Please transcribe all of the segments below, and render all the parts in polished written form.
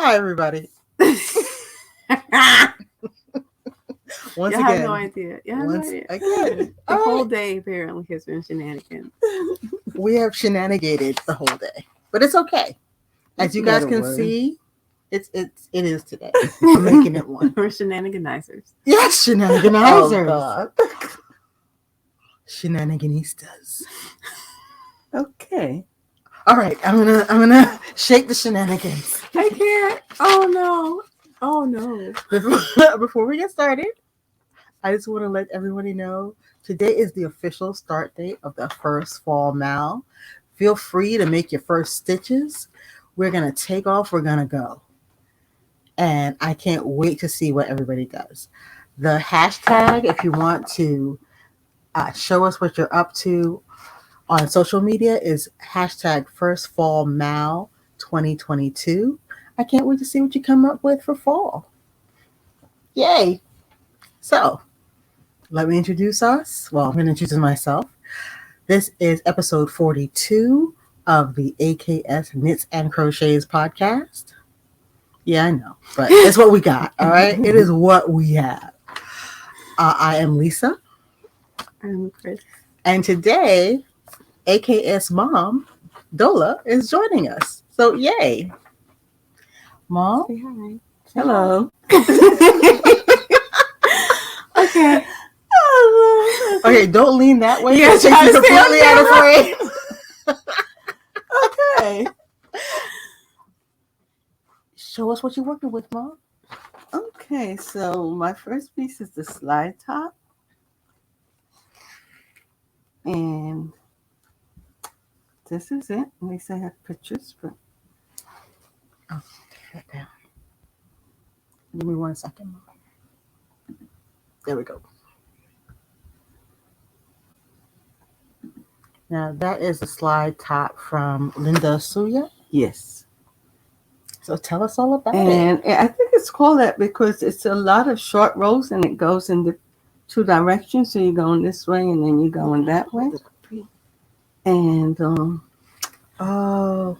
Hi, everybody. Once I again. have no idea. Again. The whole day apparently has been shenanigans. We have shenanigated the whole day, but it's okay. As you guys can see, it is today. I'm making it one. We're shenaniganizers. Yes, shenaniganizers. Oh, God. Shenaniganistas. Okay. All right, I'm gonna shake the shenanigans. I can't. Oh no. Before we get started, I just want to let everybody know today is the official start date of the first fall mal. Feel free to make your first stitches. We're gonna take off. We're gonna go, and I can't wait to see what everybody does. The hashtag, if you want to show us what you're up to on social media, is hashtag First Fall Mal 2022. I can't wait to see what you come up with for fall. Yay! So, let me introduce us. Well, I'm going to introduce myself. This is episode 42 of the AKS Knits and Crochets podcast. Yeah, I know, but it's what we got, all right? It is what we have. I am Lisa. I'm Cryss. And today, AKS Mom Dolla is joining us. So, yay. Mom? Say hi. Hello. Okay. Okay, don't lean that way. Yeah, You're completely out of frame. Okay. Show us what you're working with, Mom. Okay, so my first piece is the slide top. And this is it. At least I have pictures, but Oh, take that down. Give me 1 second, Mom. There we go. Now, that is a slide top from Linda Suya. yes. So tell us all about it. And I think it's called that because it's a lot of short rows and it goes in the two directions. So you're going this way and then you're going that way. And Oh.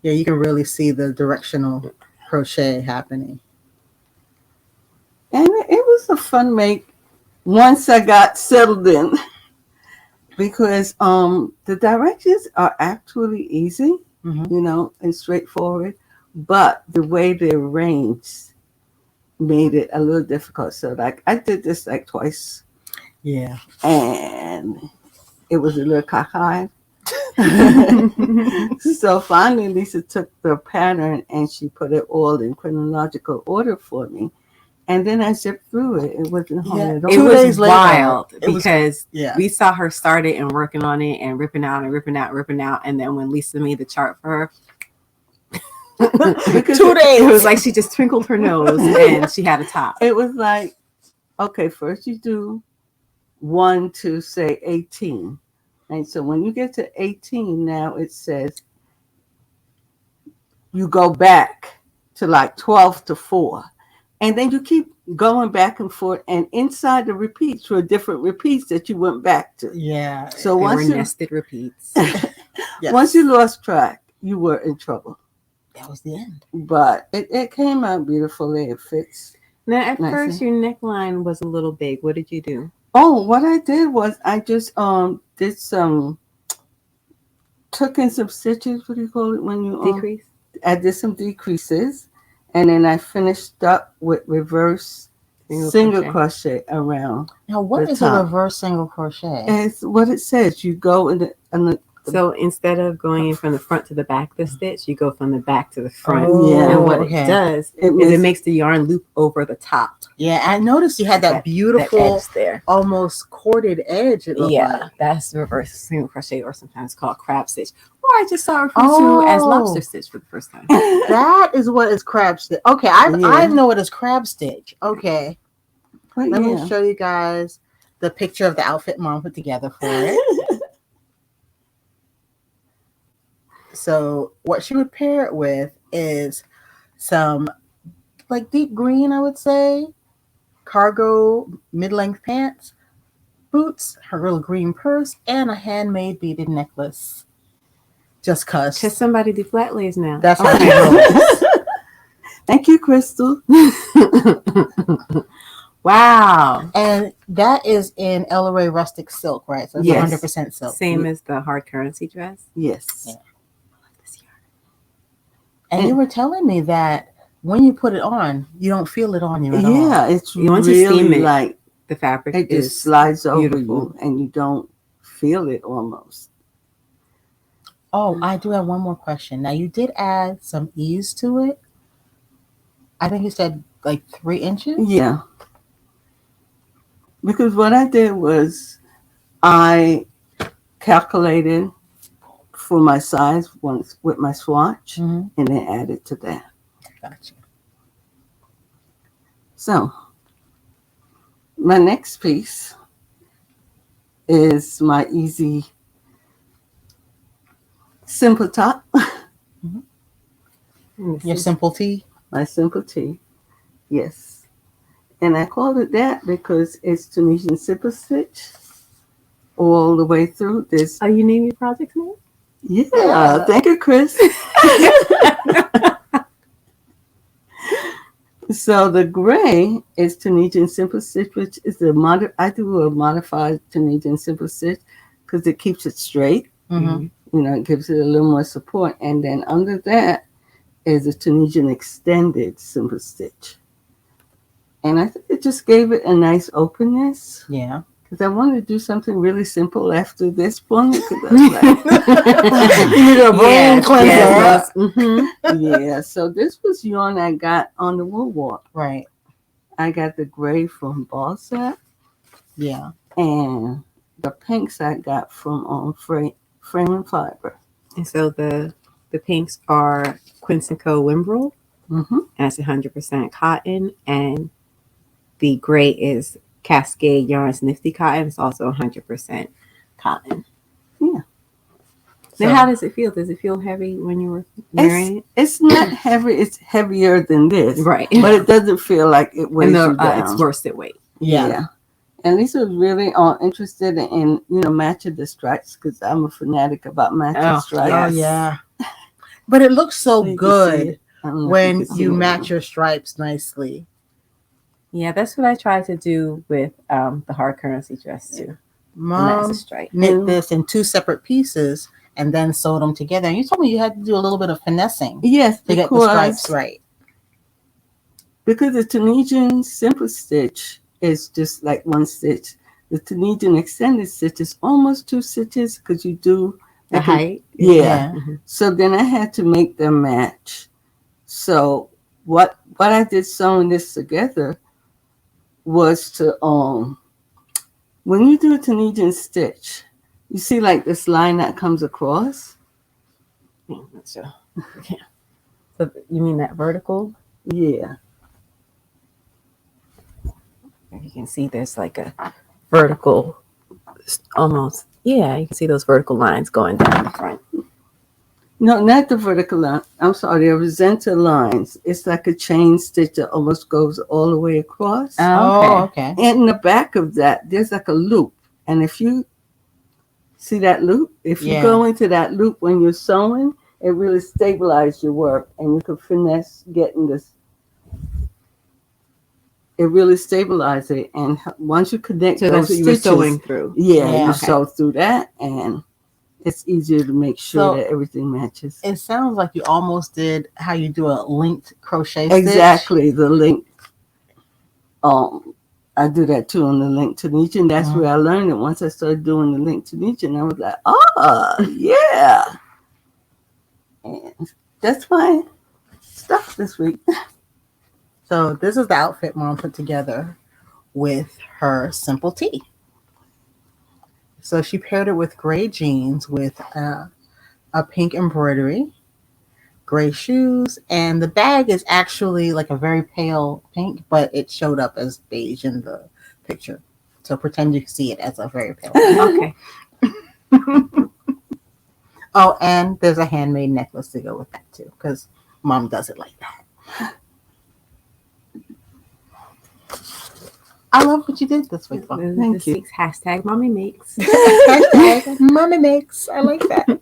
Yeah, you can really see the directional crochet happening. And it was a fun make once I got settled in because the directions are actually easy, Mm-hmm. and straightforward, but the way they're arranged made it a little difficult. So like I did this like twice Yeah. and it was a little cockeyed. So finally Lisa took the pattern and she put it all in chronological order for me. And then I zipped through it. It wasn't hard at all. It 2 was days later, wild it was- because Yeah. we saw her start it and working on it and ripping out. And then when Lisa made the chart for her, 2 days. it was like she just twinkled her nose and she had a top. It was like, okay, first you do 1 to say 18. And so when you get to 18, now it says you go back to like 12 to 4. And then you keep going back and forth. And inside the repeats were different repeats that you went back to. Yeah. So They were once you, nested repeats. Yes. once you lost track, you were in trouble. That was the end. But it came out beautifully. It fits. Now, at Nice. first, your neckline was a little big. What did you do? Oh, what I did was I just did took in some stitches. What do you call it when you Decrease? I did some decreases, and then I finished up with reverse single crochet around. Now, what The is top. a reverse single crochet? And it's what it says. You go in the So instead of going in from the front to the back of the stitch, you go from the back to the front. Oh, Yeah. And what okay. it does It is it makes- makes the yarn loop over the top. Yeah, I noticed you had that That beautiful, edge there. almost corded edge. It looked Yeah, like. that's reverse single crochet, or sometimes called crab stitch. Or I just saw it referred to as lobster stitch for the first time. That is what is crab stitch. Okay, I Yeah. know it as crab stitch. Okay, But let yeah. me show you guys the picture of the outfit Mom put together for it. So what she would pair it with is some like deep green, I would say, cargo mid-length pants, boots, her little green purse, and a handmade beaded necklace. Just cause. Because somebody do flat lays now. That's how Okay. she rolls. Thank you, Crystal. Wow. And that is in Ellery Rustic silk, right? So it's Yes. 100% silk. Same as the hard currency dress. Yes. Yeah. And you were telling me that when you put it on, you don't feel it on you at all. Yeah, it's Once you really steam it, like the fabric it is just slides over beautiful. you and you don't feel it almost. Oh, I do have one more question. Now, you did add some ease to it. I think you said like 3 inches. Yeah. Because what I did was I calculated for my size once with my swatch Mm-hmm. and then added to that. Gotcha. So my next piece is my easy simple top. Your simple tee. My simple tee. Yes. And I called it that because it's Tunisian simple stitch all the way through this. Are you naming your project's name? Yeah. Thank you, Cryss. So the gray is Tunisian simple stitch, which is I do a modified Tunisian simple stitch because it keeps it straight. Mm-hmm. You know, it gives it a little more support. And then under that is a Tunisian extended simple stitch. And I think it just gave it a nice openness. Yeah. Because I wanted to do something really simple after this point. Because I was like, you need a brain cleanser. Yes. Mm-hmm. Yeah. So this was yarn I got on the wool walk. Right. I got the gray from Balsac. Yeah. And the pinks I got from Frame and Fiber. And so the pinks are Quince & Co. Wimbrel. Mm-hmm. And it's 100% cotton. And the gray is Cascade Yarns Nifty Cotton. It's also 100% cotton. Yeah. Now, how does it feel? Does it feel heavy when you were wearing it? It's not heavy. It's heavier than this. Right. But it doesn't feel like it weighs you down. It's worsted weight. Yeah. And Lisa was really interested in, matching the stripes because I'm a fanatic about matching stripes. Oh, yeah. But it looks so good when you match it. your stripes nicely. Yeah, that's what I tried to do with the hard currency dress too. Mom knit this in 2 separate pieces and then sewed them together. And you told me you had to do a little bit of finessing. Yes, to get the stripes right. Because the Tunisian simple stitch is just like 1 stitch. The Tunisian extended stitch is almost 2 stitches because you do the height. Yeah. Mm-hmm. So then I had to make them match. So what I did sewing this together was to when you do a Tunisian stitch, you see like this line that comes across. So you mean that vertical? Yeah. You can see there's like a vertical, almost. Yeah, you can see those vertical lines going down the front. No, not the vertical line. I'm sorry, the horizontal lines. It's like a chain stitch that almost goes all the way across. Oh, okay. And in the back of that, there's like a loop. And if you see that loop, if you go into that loop when you're sewing, it really stabilizes your work. And you can finesse getting this. It really stabilizes it. And once you connect those that's what stitches, you were sewing through. Yeah, you sew through that. And it's easier to make sure that everything matches. It sounds like you almost did how you do a linked crochet stitch. Exactly, the link. I do that too on the link Tunisian. That's where I learned it. Once I started doing the link Tunisian, I was like, yeah. And that's my stuff this week. So this is the outfit Mom put together with her simple tee. So she paired it with gray jeans with a pink embroidery, gray shoes, and the bag is actually like a very pale pink, but it showed up as beige in the picture. So pretend you see it as a very pale pink. Okay. Oh, and there's a handmade necklace to go with that too, because Mom does it like that. I love what you did this week. Thank you. Hashtag Mommy Makes. Hashtag Mommy Makes. I like that.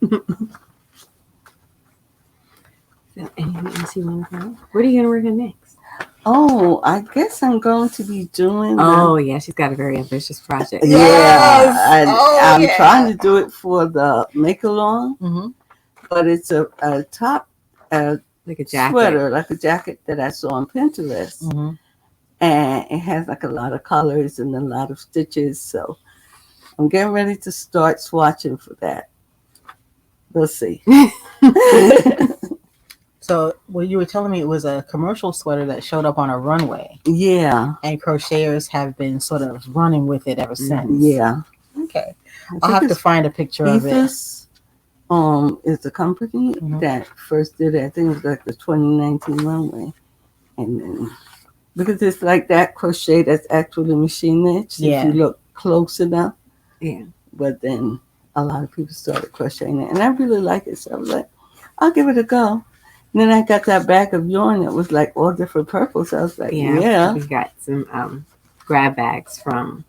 Anything else you want to know? What are you gonna work on next? Oh, I guess I'm going to be doing. Oh yeah, she's got a very ambitious project. Yeah, Yes! I'm yeah. trying to do it for the Makealong, Mhm. but it's a top Like a jacket. sweater, like a jacket that I saw on Pinterest, Mhm. and it has like a lot of colors and a lot of stitches. So I'm getting ready to start swatching for that. We'll see. So, well, you were telling me it was a commercial sweater that showed up on a runway, Yeah, and crocheters have been sort of running with it ever since. yeah. Okay. I I'll have think to find a picture of it. Ethos is the company Mhm. that first did it. I think it was like the 2019 runway, and then because it's like that crochet that's actually machine stitched Yeah. if you look close enough. Yeah. But then a lot of people started crocheting it, and I really like it. So I was like, I'll give it a go. And then I got that bag of yarn that was like all different purples. So I was like, yeah. We got some grab bags from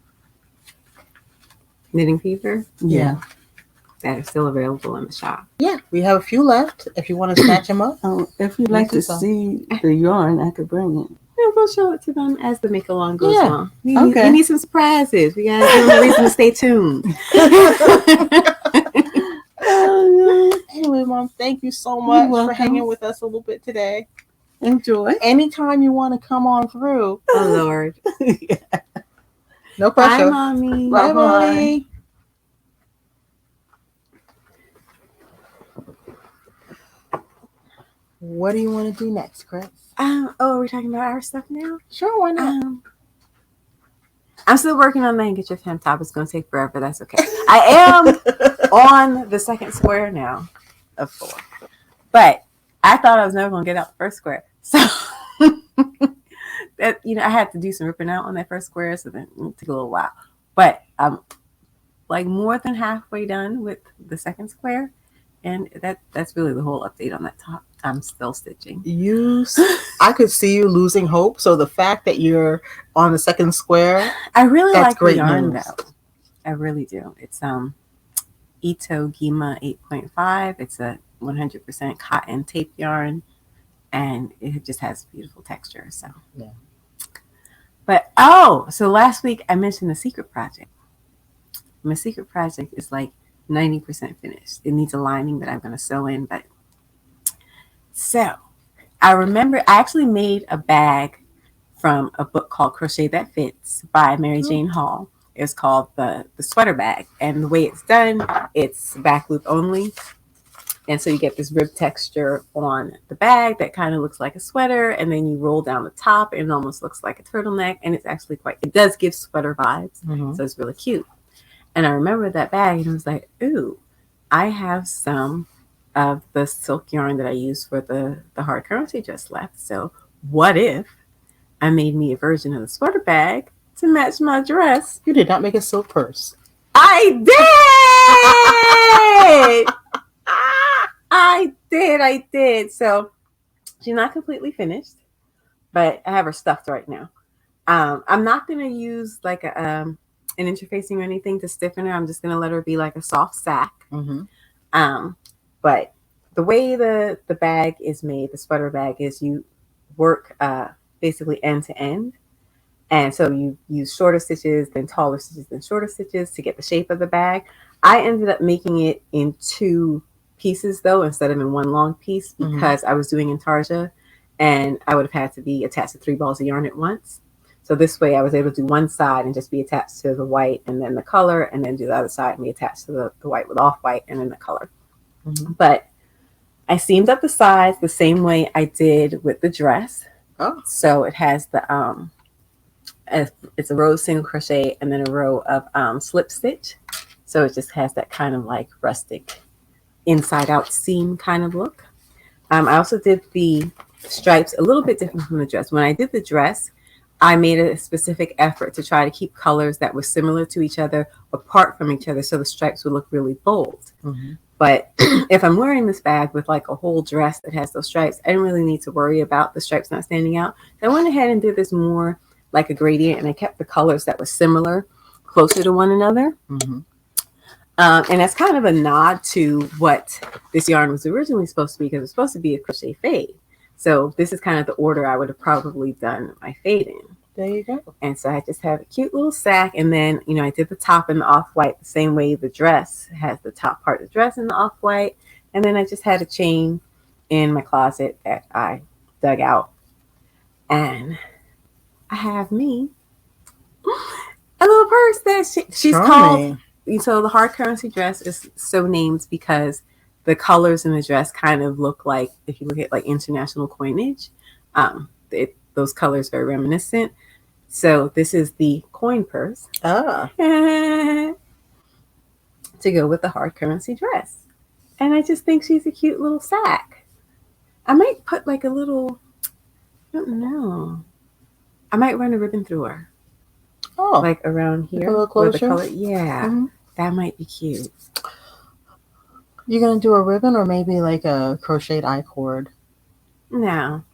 Knitting Fever Yeah. that are still available in the shop. Yeah, we have a few left. If you want to snatch them up. If you'd like to see the yarn, I could bring it. Yeah, we'll show it to them as the Makealong goes Yeah. along. We Okay. need some surprises. We got to give them a reason to stay tuned. Anyway, Mom, thank you so much for welcome. hanging with us a little bit today. Enjoy. Anytime you want to come on through. Oh, Lord. No Bye, pressure. Mommy. Bye, Bye-bye. Mommy. What do you want to do next, Cryss? Are we talking about our stuff now? Sure, why not? I'm still working on the handkerchief hem top. It's going to take forever. That's okay. I am on the second square now of 4. But I thought I was never going to get out the first square. So, that I had to do some ripping out on that first square. So then it took a little while. But I'm like more than halfway done with the second square. And that's really the whole update on that top. I'm still stitching. I could see you losing hope. So the fact that you're on the second square, I really that's like great the yarn news. though. I really do. It's Ito Gima 8.5. It's a 100% cotton tape yarn, and it just has beautiful texture. So yeah. But so last week I mentioned the secret project. My secret project is like 90% finished. It needs a lining that I'm going to sew in, but so I remember I actually made a bag from a book called Crochet That Fits by Mary Jane Hall. It's called the sweater bag, and the way it's done, it's back loop only, and so you get this rib texture on the bag that kind of looks like a sweater, and then you roll down the top and it almost looks like a turtleneck, and it's actually it does give sweater vibes. So it's really cute. And I remember that bag, and I was like, ooh, I have some of the silk yarn that I use for the hard currency dress left. So what if I made me a version of the sweater bag to match my dress? You did not make a silk purse. I did! I did. So she's not completely finished, but I have her stuffed right now. I'm not going to use like an interfacing or anything to stiffen her. I'm just going to let her be like a soft sack. But the way the bag is made, the sweater bag, is you work basically end to end. And so you use shorter stitches, then taller stitches, then shorter stitches to get the shape of the bag. I ended up making it in 2 pieces though, instead of in one long piece, because I was doing intarsia and I would have had to be attached to 3 balls of yarn at once. So this way I was able to do one side and just be attached to the white and then the color, and then do the other side and be attached to the white with off-white and then the color. But I seamed up the sides the same way I did with the dress. So it has the it's a row of single crochet and then a row of slip stitch. So it just has that kind of like rustic inside out seam kind of look. I also did the stripes a little bit different from the dress. When I did the dress, I made a specific effort to try to keep colors that were similar to each other, apart from each other, so the stripes would look really bold. But if I'm wearing this bag with like a whole dress that has those stripes, I didn't really need to worry about the stripes not standing out. So I went ahead and did this more like a gradient, and I kept the colors that were similar closer to one another. And that's kind of a nod to what this yarn was originally supposed to be, because it was supposed to be a crochet fade. So this is kind of the order I would have probably done my fade in. There you go. And so I just have a cute little sack. And then, I did the top in the off-white the same way the dress has the top part of the dress in the off-white. And then I just had a chain in my closet that I dug out. And I have me a little purse that she's called. So the hard currency dress is so named because the colors in the dress kind of look like, if you look at like international coinage, those colors are very reminiscent. So this is the coin purse to go with the hard currency dress. And I just think she's a cute little sack. I might put like a little, I don't know. I might run a ribbon through her. Oh. Like around here. A little closer? Color, yeah. Mm-hmm. That might be cute. You're going to do a ribbon or maybe like a crocheted I-cord? No.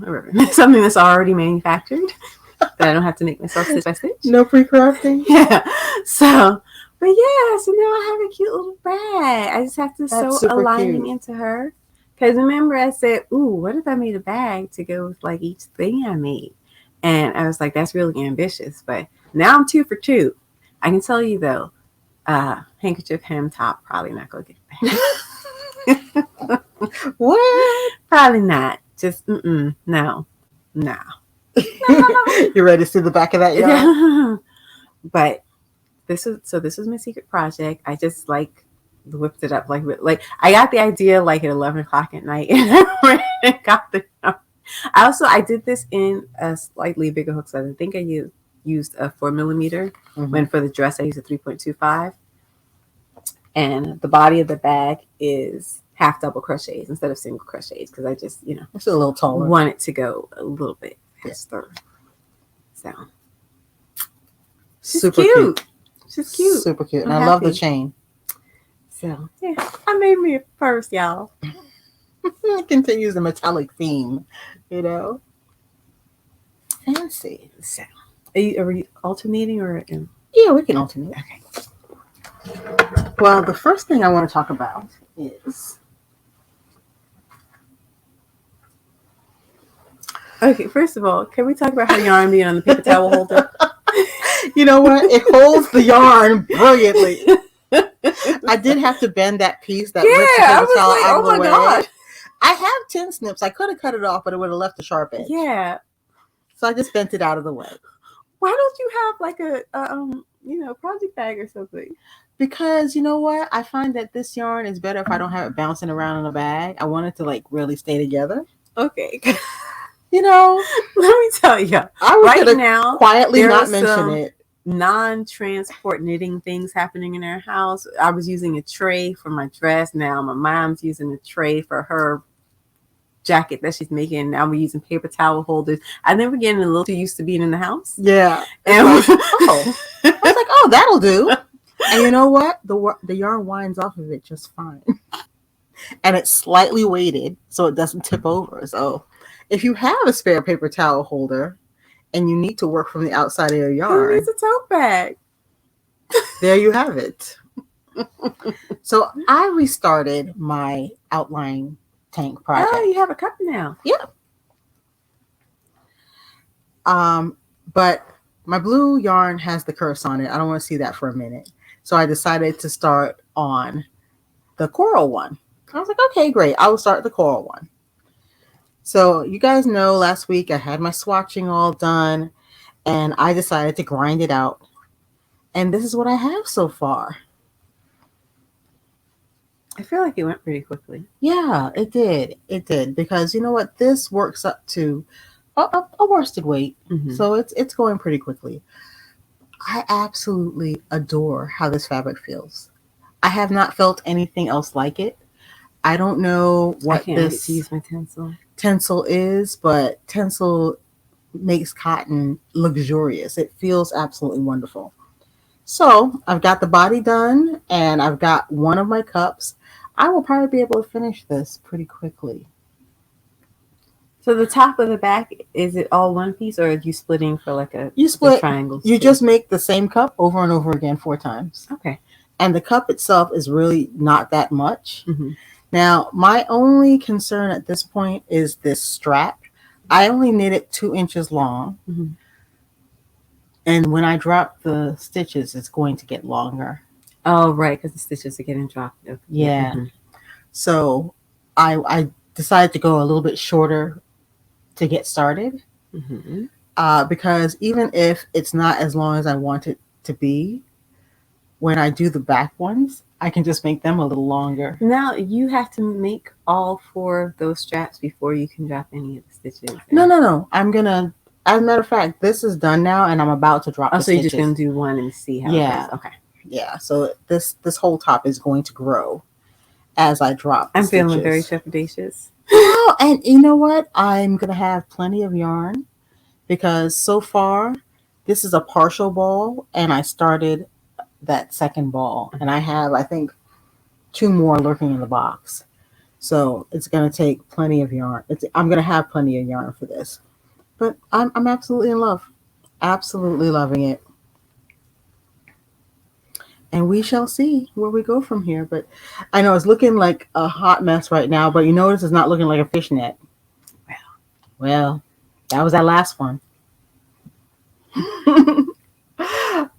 A ribbon. Something that's already manufactured that I don't have to make myself stitch by stitch. No pre-crafting? Yeah. So, but yeah, so now I have a cute little bag. I just have to sew a lining into her. Because remember I said, ooh, what if I made a bag to go with like each thing I made? And I was like, that's really ambitious. But now I'm 2 for 2. I can tell you though, handkerchief hem top, probably not going to get a bag. What? Probably not. Just, no. You ready to see the back of that yarn? But this was my secret project. I just like whipped it up like I got the idea like at 11 o'clock at night, and I got the. I did this in a slightly bigger hook size. I think I used a 4mm. When for the dress I used a 3.25, and the body of the bag is half double crochets instead of single crochets because I just it's a little taller. Want it to go a little bit faster. So she's super cute. She's cute. Super cute. And I love the chain. So yeah, I made me a purse, y'all. It continues the metallic theme, Fancy. So are we alternating or? Yeah, we can alternate. Okay. Well, the first thing I want to talk about is. Okay, first of all, can we talk about how yarn being on the paper towel holder? You know what? It holds the yarn brilliantly. I did have to bend that piece that rips the paper towel out of the way. God. I have 10 snips. I could have cut it off, but it would have left a sharp edge. Yeah. So I just bent it out of the way. Why don't you have like a project bag or something? Because you know what? I find that this yarn is better if I don't have it bouncing around in a bag. I want it to like really stay together. Okay. Let me tell you. I was right now quietly not mention it. Non-transport knitting things happening in our house. I was using a tray for my dress. Now my mom's using a tray for her jacket that she's making. Now we're using paper towel holders. I think we're getting a little too used to being in the house. Yeah. And I was like, oh, that'll do. And you know what? The yarn winds off of it just fine. And it's slightly weighted so it doesn't tip over. So if you have a spare paper towel holder and you need to work from the outside of your yarn, who needs a tote bag? There you have it. So I restarted my outline tank project. Oh, you have a cup now. Yeah. But my blue yarn has the Cryss on it. I don't want to see that for a minute. So I decided to start on the coral one. I was like, okay, great. I will start the coral one. So you guys know last week I had my swatching all done and I decided to grind it out. And this is what I have so far. I feel like it went pretty quickly. Yeah, it did. It did. Because you know what? This works up to a worsted weight. Mm-hmm. So it's going pretty quickly. I absolutely adore how this fabric feels. I have not felt anything else like it. I don't know what this use my tencel is, but tencel makes cotton luxurious. It feels absolutely wonderful. So I've got the body done and I've got one of my cups. I will probably be able to finish this pretty quickly. So the top of the back, is it all one piece or are you splitting for like you split triangles? You just make the same cup over and over again 4 times. Okay. And the cup itself is really not that much. Mm-hmm. Now, my only concern at this point is this strap. I only knit it 2 inches long. Mm-hmm. And when I drop the stitches, it's going to get longer. Oh, right, because the stitches are getting dropped. Okay. Yeah. Mm-hmm. So I decided to go a little bit shorter to get started. Mm-hmm. Because even if it's not as long as I want it to be, when I do the back ones, I can just make them a little longer. Now, you have to make all 4 of those straps before you can drop any of the stitches. No. I'm going to, as a matter of fact, this is done now and I'm about to drop the so you're stitches. just going to do one and see how it goes. Okay. Yeah, so this whole top is going to grow as I drop the I'm feeling stitches. very trepidatious. Oh, and you know what? I'm going to have plenty of yarn because so far this is a partial ball and I started that second ball and I have, I think, 2 more lurking in the box. So it's going to take plenty of yarn. I'm going to have plenty of yarn for this. But I'm absolutely in love. Absolutely loving it. And we shall see where we go from here. But I know it's looking like a hot mess right now, but you notice it's not looking like a fishnet. Well, that was that last one.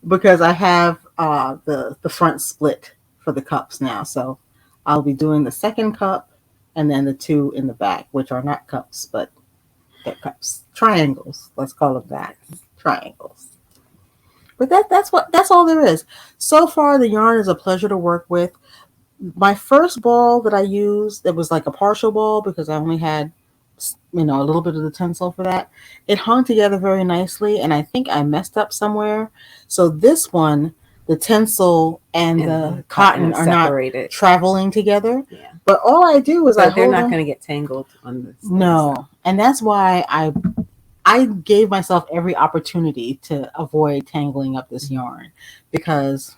Because I have the front split for the cups now. So I'll be doing the second cup and then the 2 in the back, which are not cups, but they're cups. Triangles. Let's call them that. Triangles. But that's all there is. So far, the yarn is a pleasure to work with. My first ball that I used, it was like a partial ball because I only had, a little bit of the tinsel for that. It hung together very nicely, and I think I messed up somewhere. So this one, the tinsel and the cotton are separated. Not traveling together. Yeah. But all I do is they're not going to get tangled on this. No, and that's why I gave myself every opportunity to avoid tangling up this yarn because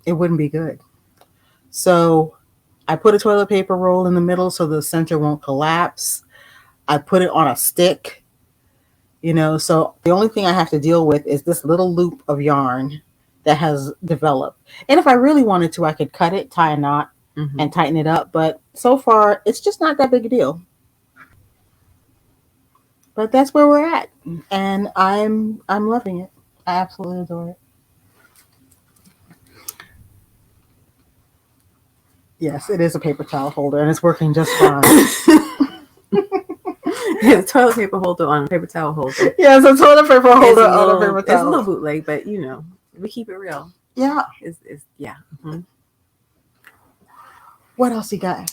it wouldn't be good. So I put a toilet paper roll in the middle so the center won't collapse. I put it on a stick, so the only thing I have to deal with is this little loop of yarn that has developed. And if I really wanted to, I could cut it, tie a knot, and tighten it up. But so far, it's just not that big a deal. But that's where we're at, and I'm loving it. I absolutely adore it. Yes, it is a paper towel holder, and it's working just fine. It's a toilet paper holder on a paper towel holder. Yeah, it's a toilet paper holder on a paper towel. It's a little bootleg, but we keep it real. Yeah. Yeah. Mm-hmm. What else you got?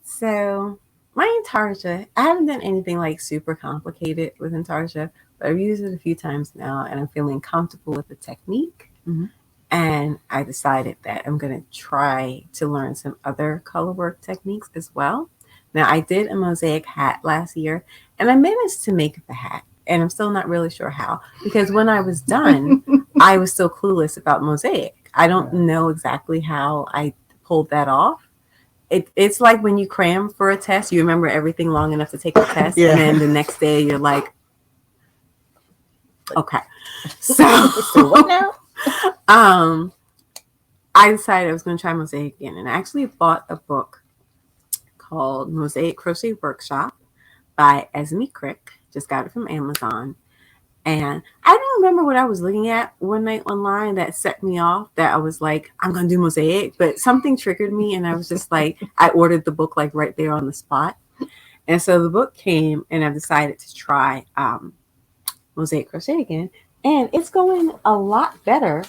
So my Intarsia, I haven't done anything like super complicated with Intarsia, but I've used it a few times now and I'm feeling comfortable with the technique. Mm-hmm. And I decided that I'm going to try to learn some other color work techniques as well. Now, I did a Mosaic hat last year and I managed to make the hat. And I'm still not really sure how, because when I was done, I was still clueless about Mosaic. I don't know exactly how I pulled that off. It's like when you cram for a test, you remember everything long enough to take the test, and then the next day you're like, okay. So what now? I decided I was going to try Mosaic again, and I actually bought a book called Mosaic Crochet Workshop by Esme Crick. Just got it from Amazon. And I don't remember what I was looking at one night online that set me off, that I was like, I'm going to do Mosaic, but something triggered me. And I was just like, I ordered the book like right there on the spot. And so the book came and I've decided to try Mosaic Crochet again. And it's going a lot better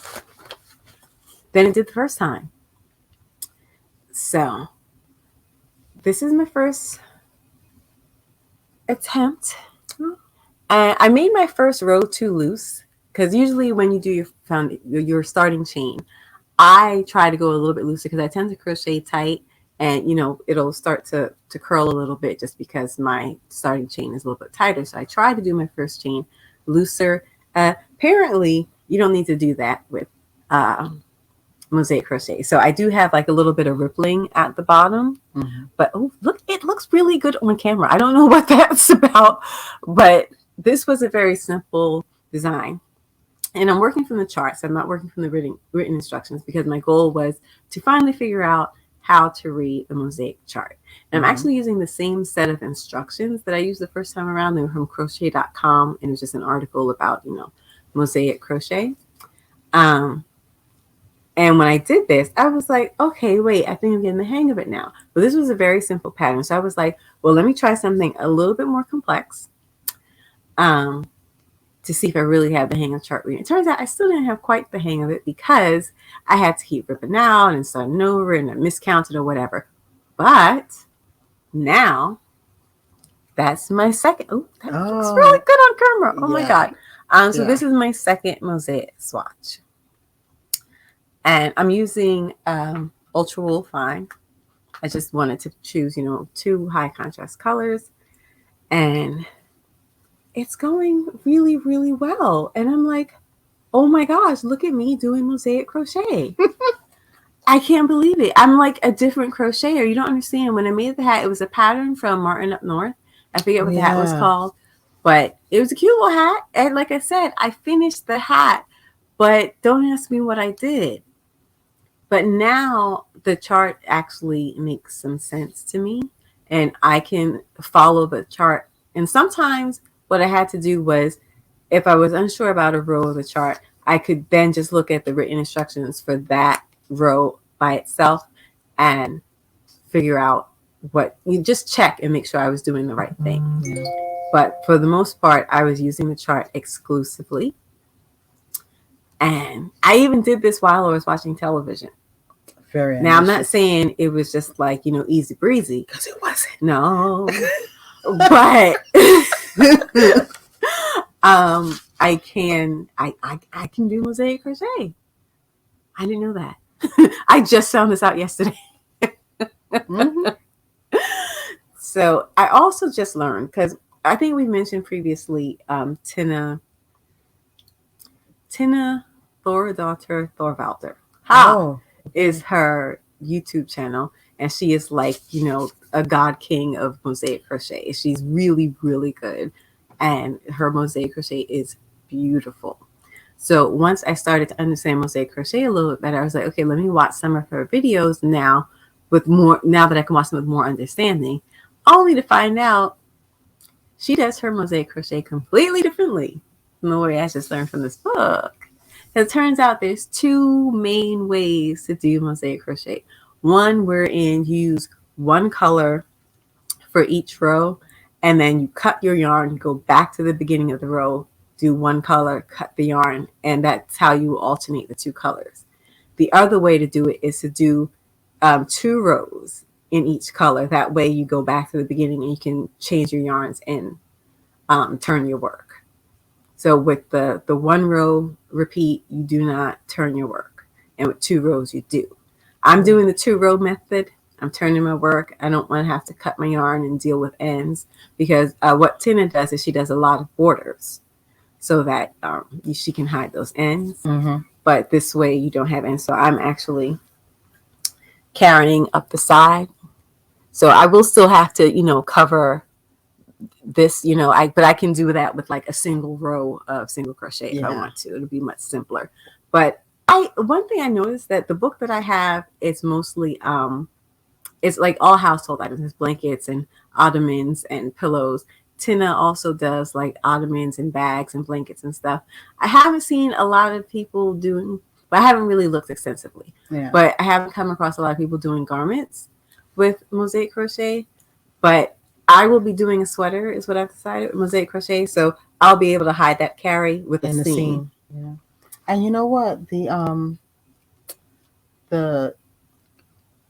than it did the first time. So this is my first attempt. I made my first row too loose because usually when you do your starting chain, I try to go a little bit looser because I tend to crochet tight and, it'll start to curl a little bit just because my starting chain is a little bit tighter. So I try to do my first chain looser. Apparently, you don't need to do that with Mosaic Crochet. So I do have like a little bit of rippling at the bottom, but look, it looks really good on camera. I don't know what that's about, but this was a very simple design. And I'm working from the charts. I'm not working from the written instructions because my goal was to finally figure out how to read the Mosaic chart. And I'm actually using the same set of instructions that I used the first time around. They were from crochet.com, and it was just an article about, Mosaic crochet. And when I did this, I was like, okay, wait, I think I'm getting the hang of it now. But this was a very simple pattern. So I was like, well, let me try something a little bit more complex. To see if I really had the hang of chart reading. It turns out I still didn't have quite the hang of it because I had to keep ripping out and starting over and I miscounted or whatever. But now that's my second. Oh, that looks really good on camera. Oh my God. So this is my second Mosaic swatch. And I'm using Ultra Wool Fine. I just wanted to choose, 2 high contrast colors. And it's going really, really well. And I'm like, oh my gosh, look at me doing Mosaic crochet. I can't believe it. I'm like a different crocheter. You don't understand. When I made the hat, it was a pattern from Martin Up North. I forget what the hat was called, but it was a cute little hat. And like I said, I finished the hat, but don't ask me what I did. But now the chart actually makes some sense to me and I can follow the chart. And sometimes what I had to do was, if I was unsure about a row of the chart, I could then just look at the written instructions for that row by itself and figure out you just check and make sure I was doing the right thing. But for the most part, I was using the chart exclusively. And I even did this while I was watching television. Now, I'm not saying it was just like, easy breezy. Because it wasn't. No. But I can do Mosaic crochet. I didn't know that. I just found this out yesterday. So I also just learned, because I think we mentioned previously Tina Thorvalder is her YouTube channel, and she is like, a god king of Mosaic crochet. She's really, really good, and her Mosaic crochet is beautiful. So once I started to understand Mosaic crochet a little bit better, I was like, okay, let me watch some of her videos now that I can watch them with more understanding, only to find out she does her Mosaic crochet completely differently from the way I just learned from this book. It turns out there's 2 main ways to do Mosaic crochet. One wherein you use one color for each row, and then you cut your yarn, go back to the beginning of the row, do one color, cut the yarn, and that's how you alternate the 2 colors. The other way to do it is to do 2 rows in each color. That way you go back to the beginning and you can change your yarns and turn your work. So with the 1 row repeat, you do not turn your work. And with 2 rows, you do. I'm doing the 2 row method. I'm turning my work. I don't want to have to cut my yarn and deal with ends, because what Tina does is she does a lot of borders so that she can hide those ends. But this way you don't have ends. So I'm actually carrying up the side. So I will still have to, cover this, but I can do that with like a single row of single crochet if I want to. It'll be much simpler. But one thing I noticed, that the book that I have is mostly it's like all household items. It's blankets and ottomans and pillows. Tina also does like ottomans and bags and blankets and stuff. I haven't seen a lot of people doing, but I haven't really looked extensively. But I haven't come across a lot of people doing garments with Mosaic crochet. But I will be doing a sweater, is what I've decided, with Mosaic crochet. So I'll be able to hide that carry with a seam. Yeah. And you know what?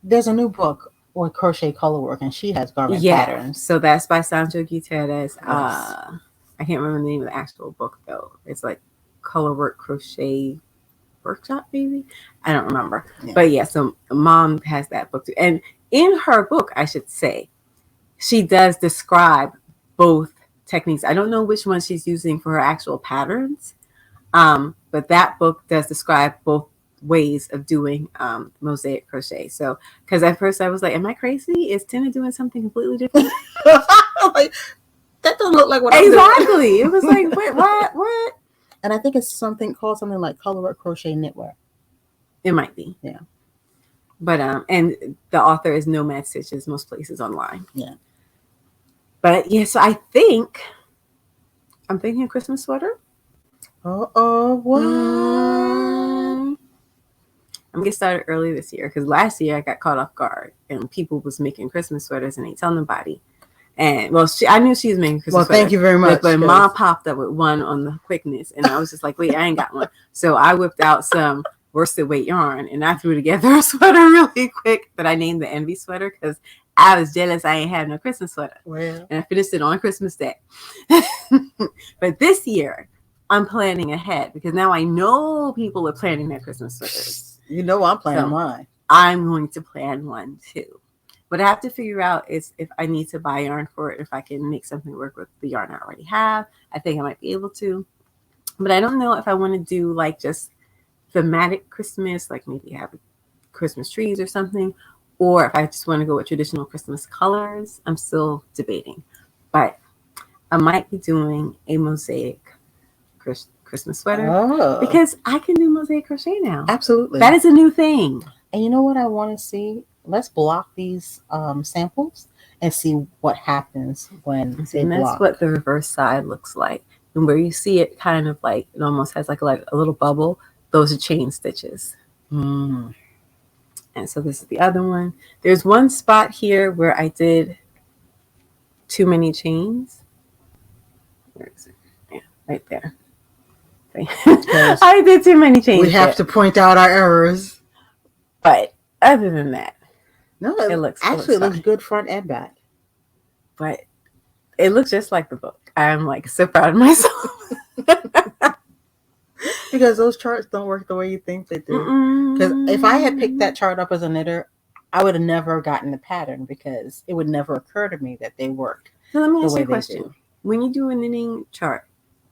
There's a new book on crochet color work, and she has garment patterns. So that's by Sancho Gutierrez. I can't remember the name of the actual book though. It's like Color Work Crochet Workshop, maybe. I don't remember. But so Mom has that book too. And in her book, I should say, she does describe both techniques. I don't know which one she's using for her actual patterns, but that book does describe both ways of doing Mosaic crochet. So, because at first I was like, am I crazy? Is Tina doing something completely different? Like, that doesn't look like what I'm doing. It was like, wait, what? And I think it's something like color crochet knitwear. It might be. Yeah. But and the author is Nomad Stitches most places online. Yeah. But yeah, so I'm thinking Christmas sweater. What? I'm getting started early this year because last year I got caught off guard and people was making Christmas sweaters and they tell nobody. And well, I knew she was making Christmas sweaters. Thank you very much. But Mom popped up with one on the quickness, and I was just like, wait, I ain't got one. So I whipped out some worsted weight yarn and I threw together a sweater really quick that I named the Envy sweater because I was jealous I ain't had no Christmas sweater. Well. And I finished it on Christmas Day. But this year, I'm planning ahead because now I know people are planning their Christmas sweaters. You know I'm planning mine. I'm going to plan one too. What I have to figure out is if I need to buy yarn for it, if I can make something work with the yarn I already have. I think I might be able to. But I don't know if I want to do like just thematic Christmas, like maybe have Christmas trees or something, or if I just want to go with traditional Christmas colors. I'm still debating. But I might be doing a mosaic Christmas sweater because I can do mosaic crochet now. Absolutely. That is a new thing. And you know what I want to see? Let's block these samples and see what happens when they block. That's what the reverse side looks like. And where you see it kind of like, it almost has like a little bubble. Those are chain stitches. Mm. And so this is the other one. There's one spot here where I did too many chains. Where is it? Yeah, right there. I did too many chains. We have to point out our errors. But other than that, no, it looks good front and back. But it looks just like the book. I'm like so proud of myself. Because those charts don't work the way you think they do. Because if I had picked that chart up as a knitter, I would have never gotten the pattern because it would never occur to me that they work. So let me ask you a question. When you do a knitting chart,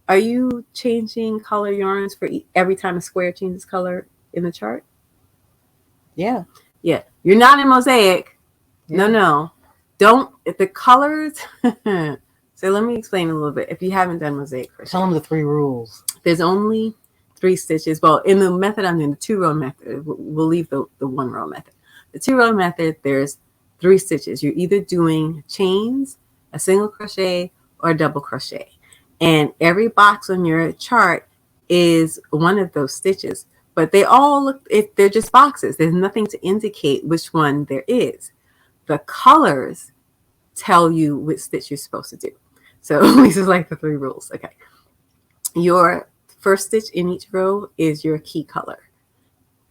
are you changing color yarns for every time a square changes color in the chart? Yeah. Yeah. You're not in Mosaic. Yeah. No. Don't, if the colors, so let me explain a little bit. If you haven't done Mosaic crochet. Tell them the 3 rules. There's only 3 stitches. Well, in the method I'm doing, the 2-row method, we'll leave the 1-row method. The 2-row method, there's 3 stitches. You're either doing chains, a single crochet, or a double crochet. And every box on your chart is one of those stitches. But they all look, they're just boxes. There's nothing to indicate which one there is. The colors tell you which stitch you're supposed to do. So this is like the 3 rules. Okay. Your first stitch in each row is your key color.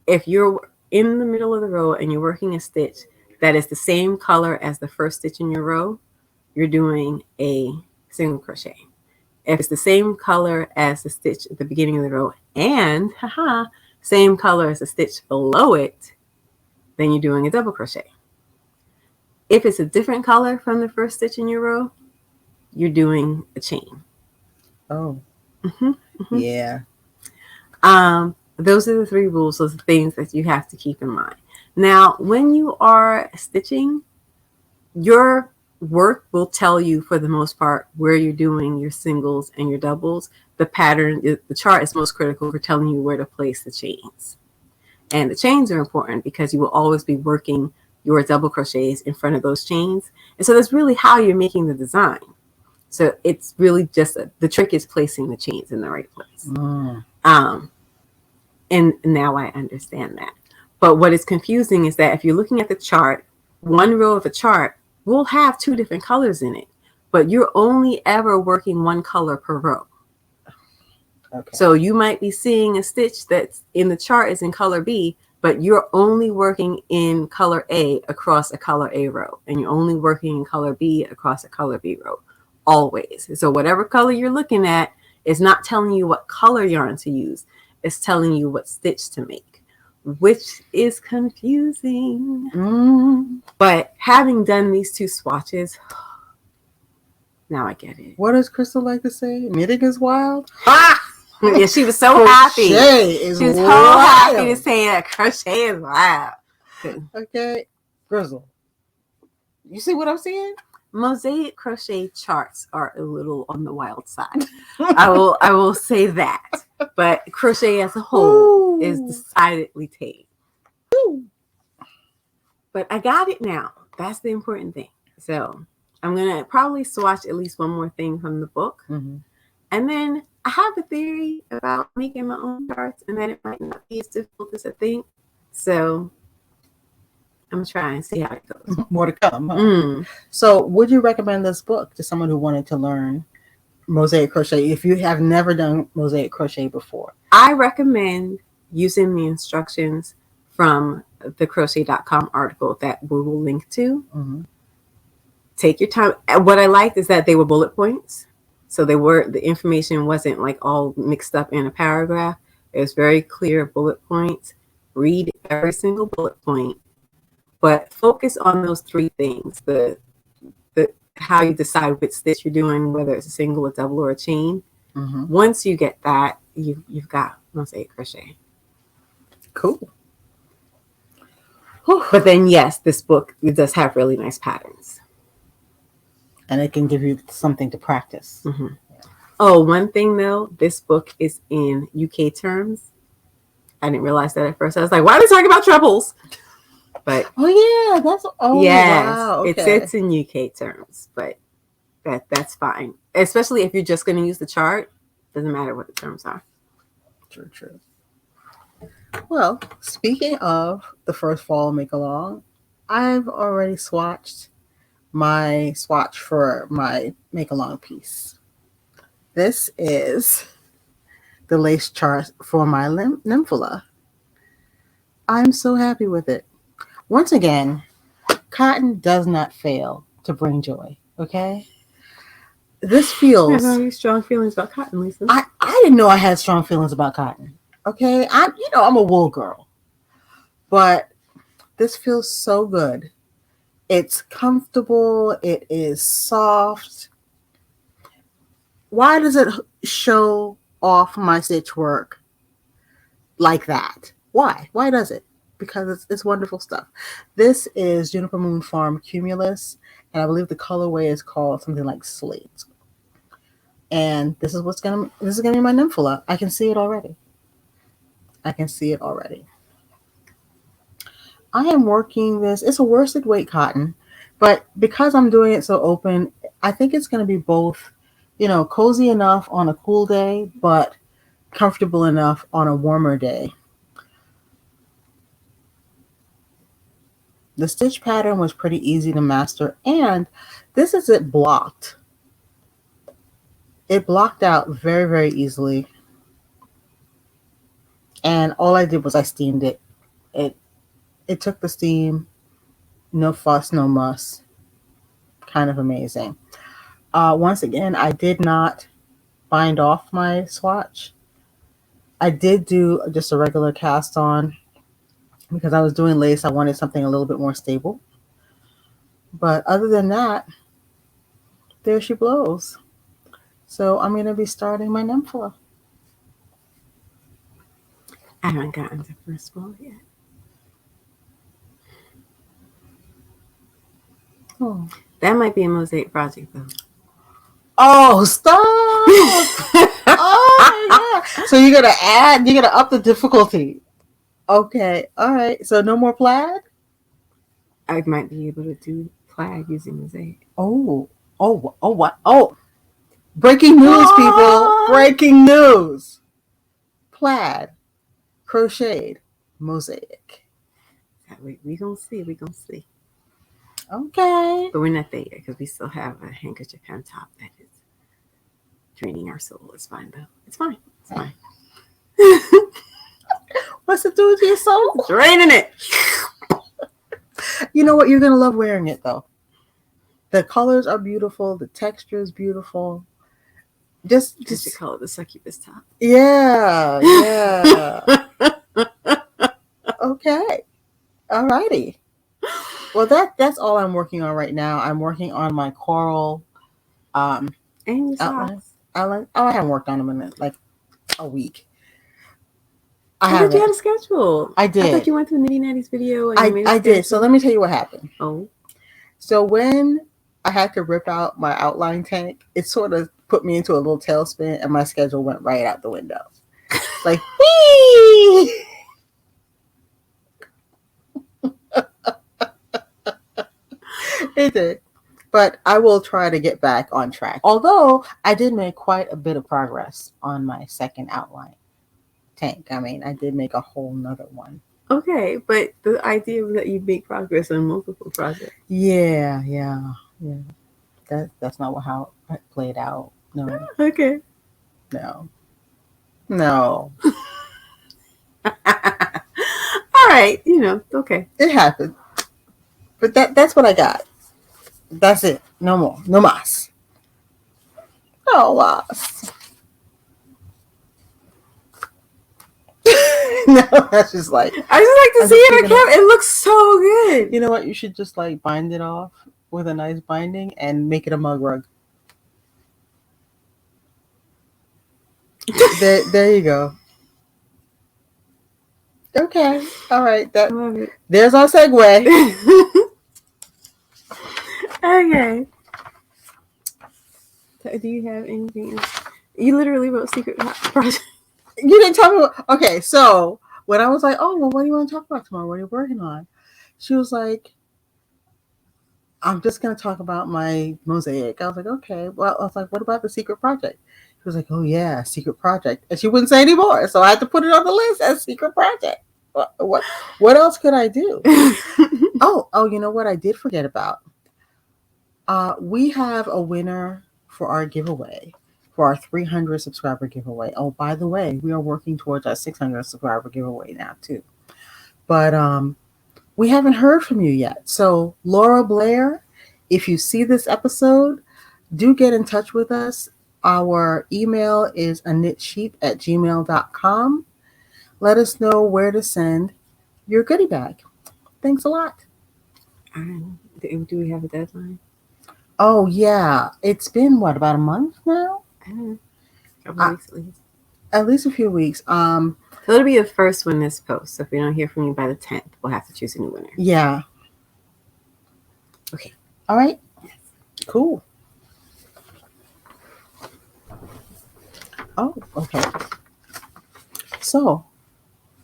If you're in the middle of the row and you're working a stitch that is the same color as the first stitch in your row, you're doing a single crochet. If it's the same color as the stitch at the beginning of the row and same color as the stitch below it, then you're doing a double crochet. If it's a different color from the first stitch in your row, you're doing a chain. Oh. Yeah. Those are the 3 rules. Those are things that you have to keep in mind. Now, when you are stitching, your work will tell you, for the most part, where you're doing your singles and your doubles. The pattern, the chart is most critical for telling you where to place the chains. And the chains are important because you will always be working your double crochets in front of those chains. And so that's really how you're making the design. So it's really just the trick is placing the chains in the right place. And now I understand that. But what is confusing is that if you're looking at the chart, one row of a chart will have 2 different colors in it, but you're only ever working 1 color per row. Okay. So you might be seeing a stitch that's in the chart is in color B, but you're only working in color A across a color A row, and you're only working in color B across a color B row, always. So whatever color you're looking at is not telling you what color yarn to use. It's telling you what stitch to make, which is confusing. But having done these 2 swatches, now I get it. What does Crystal like to say? Knitting is wild? Yeah, she was so happy. She was so happy to say that crochet is wild. Okay, Crystal, you see what I'm seeing? Mosaic crochet charts are a little on the wild side. I will say that. But crochet as a whole is Ooh. decidedly tame. But I got it now. That's the important thing. So I'm going to probably swatch at least one more thing from the book. Mm-hmm. And then I have a theory about making my own charts and that it might not be as difficult as I think. So I'm going to try and see how it goes. More to come. Huh? So would you recommend this book to someone who wanted to learn mosaic crochet if you have never done mosaic crochet before? I recommend using the instructions from the crochet.com article that we will link to. Mm-hmm. Take your time. What I liked is that they were bullet points. So the information wasn't like all mixed up in a paragraph. It was very clear bullet points. Read every single bullet point, but focus on those three things. The how you decide which stitch you're doing, whether it's a single, a double, or a chain. Mm-hmm. Once you get that, you've got mosaic crochet. Cool. But then, yes, this book, it does have really nice patterns. And it can give you something to practice. Mm-hmm. Oh, one thing though, this book is in UK terms. I didn't realize that at first. I was like, why are they talking about trebles? But oh yeah, yes, wow, okay. it's in UK terms, but that's fine. Especially if you're just going to use the chart, doesn't matter what the terms are. True. Well, speaking of the first fall Makealong, I've already swatched my swatch for my Makealong piece. This is the lace chart for my Nemphila. I'm so happy with it. Once again, cotton does not fail to bring joy, okay? This feels... I have very strong feelings about cotton, Lisa. I didn't know I had strong feelings about cotton, okay? I'm a wool girl. But this feels so good. It's comfortable. It is soft. Why does it show off my stitch work like that? Why? Why does it? Because it's wonderful stuff. This is Juniper Moon Farm Cumulus, and I believe the colorway is called something like Slate. And this is gonna be my Nemphila. I can see it already. I am working this. It's a worsted weight cotton, but because I'm doing it so open, I think it's going to be both, cozy enough on a cool day, but comfortable enough on a warmer day. The stitch pattern was pretty easy to master, and this is it blocked. It blocked out very, very easily. And all I did was I steamed it. It took the steam, no fuss, no muss. Kind of amazing. Once again, I did not bind off my swatch. I did do just a regular cast on because I was doing lace. I wanted something a little bit more stable. But other than that, there she blows. So I'm going to be starting my Nemphila. I haven't gotten to first ball yet. Oh. That might be a mosaic project though. Oh, stop! Oh, yeah. So you're gonna up the difficulty. Okay, all right. So no more plaid? I might be able to do plaid using mosaic. Oh, what? Oh, breaking news, people! Breaking news! Plaid, crocheted, mosaic. We gonna see. Okay. But we're not there yet because we still have a handkerchief on top that is draining our soul. It's fine though. It's fine. What's it doing to your soul? Draining it. You know what? You're gonna love wearing it though. The colors are beautiful. The texture is beautiful. Just call it the succubus top. Yeah. Okay. Alrighty. Well, that's all I'm working on right now. I'm working on my coral and your socks. I haven't worked on them in like a week. I thought you had a schedule. I did. I thought you went to the Nitty Natties video. And I did. So let me tell you what happened. Oh. So when I had to rip out my outline tank, it sort of put me into a little tailspin, and my schedule went right out the window. like, whee! It did. But I will try to get back on track. Although I did make quite a bit of progress on my second outline tank. I mean, I did make a whole nother one. Okay, but the idea was that you make progress on multiple projects. Yeah. That's not how it played out. No. Okay. No. All right, okay. It happened. But that's what I got. That's it. No more. No mas. No mas. No, that's just like, I just like to see it on camera. It looks so good. You know what? You should just like bind it off with a nice binding and make it a mug rug. There you go. Okay. All right. There's our segue. Okay. So, do you have anything else? You literally wrote secret project. You didn't tell me. Okay, so when I was like, "Oh, well, what do you want to talk about tomorrow? What are you working on?" She was like, "I'm just going to talk about my mosaic." I was like, "Okay." Well, I was like, "What about the secret project?" She was like, "Oh yeah, secret project," and she wouldn't say anymore. So I had to put it on the list as secret project. What else could I do? Oh, you know what I did forget about? We have a winner for our giveaway. For our 300 subscriber giveaway. Oh, by the way, we are working towards our 600 subscriber giveaway now too. But we haven't heard from you yet. So Laura Blair, if you see this episode, do get in touch with us. Our email is aknitsheep@gmail.com. Let us know where to send your goodie bag. Thanks a lot. Do we have a deadline? Oh yeah, it's been about a month now? At least a few weeks. So it'll be the first when this posts. So if we don't hear from you by the 10th, we'll have to choose a new winner. Yeah. Okay. All right. Yes. Cool. Oh, okay. So,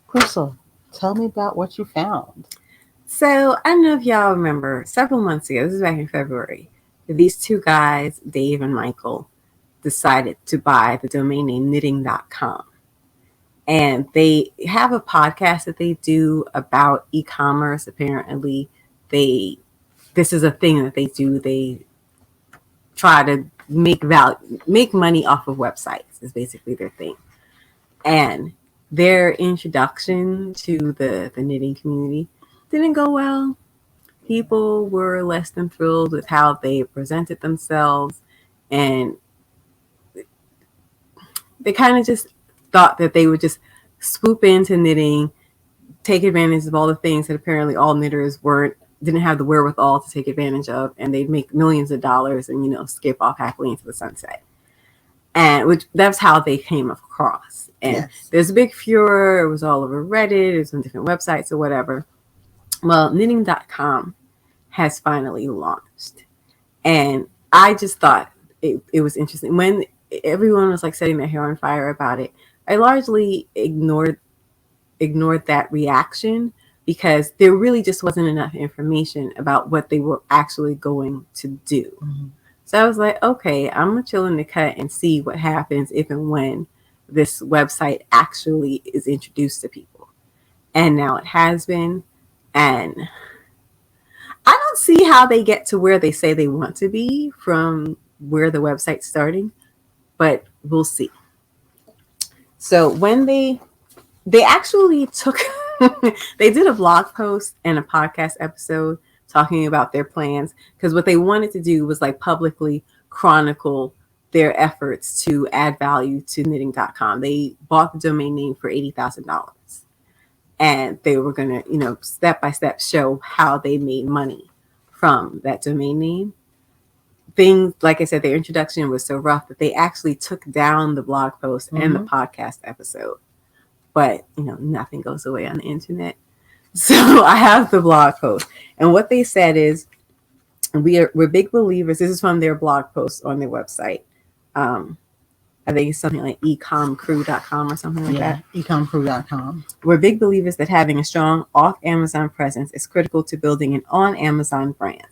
Crystal, tell me about what you found. So I don't know if y'all remember, several months ago, this is back in February, these two guys, Dave and Michael, decided to buy the domain name knitting.com. And they have a podcast that they do about e-commerce. Apparently, this is a thing that they do. They try to make money off of websites is basically their thing. And their introduction to the knitting community didn't go well. People were less than thrilled with how they presented themselves, and they kind of just thought that they would just swoop into knitting, take advantage of all the things that apparently all knitters didn't have the wherewithal to take advantage of, and they'd make millions of dollars and skip off happily into the sunset. And that's how they came across. And yes, there's a big furor. It was all over Reddit. It was on different websites or whatever. Well, knitting.com has finally launched. And I just thought it was interesting. When everyone was like setting their hair on fire about it, I largely ignored that reaction because there really just wasn't enough information about what they were actually going to do. Mm-hmm. So I was like, okay, I'm going to chill in the cut and see what happens if and when this website actually is introduced to people. And now it has been. And I don't see how they get to where they say they want to be from where the website's starting, but we'll see. So when they actually took, they did a blog post and a podcast episode talking about their plans, because what they wanted to do was like publicly chronicle their efforts to add value to knitting.com. They bought the domain name for $80,000. And they were going to, step by step show how they made money from that domain name. Things, like I said, their introduction was so rough that they actually took down the blog post and the podcast episode. But, nothing goes away on the internet. So I have the blog post. And what they said is, we're big believers. This is from their blog post on their website. I think it's something like ecomcrew.com or something like that. ecomcrew.com. We're big believers that having a strong off-Amazon presence is critical to building an on-Amazon brand.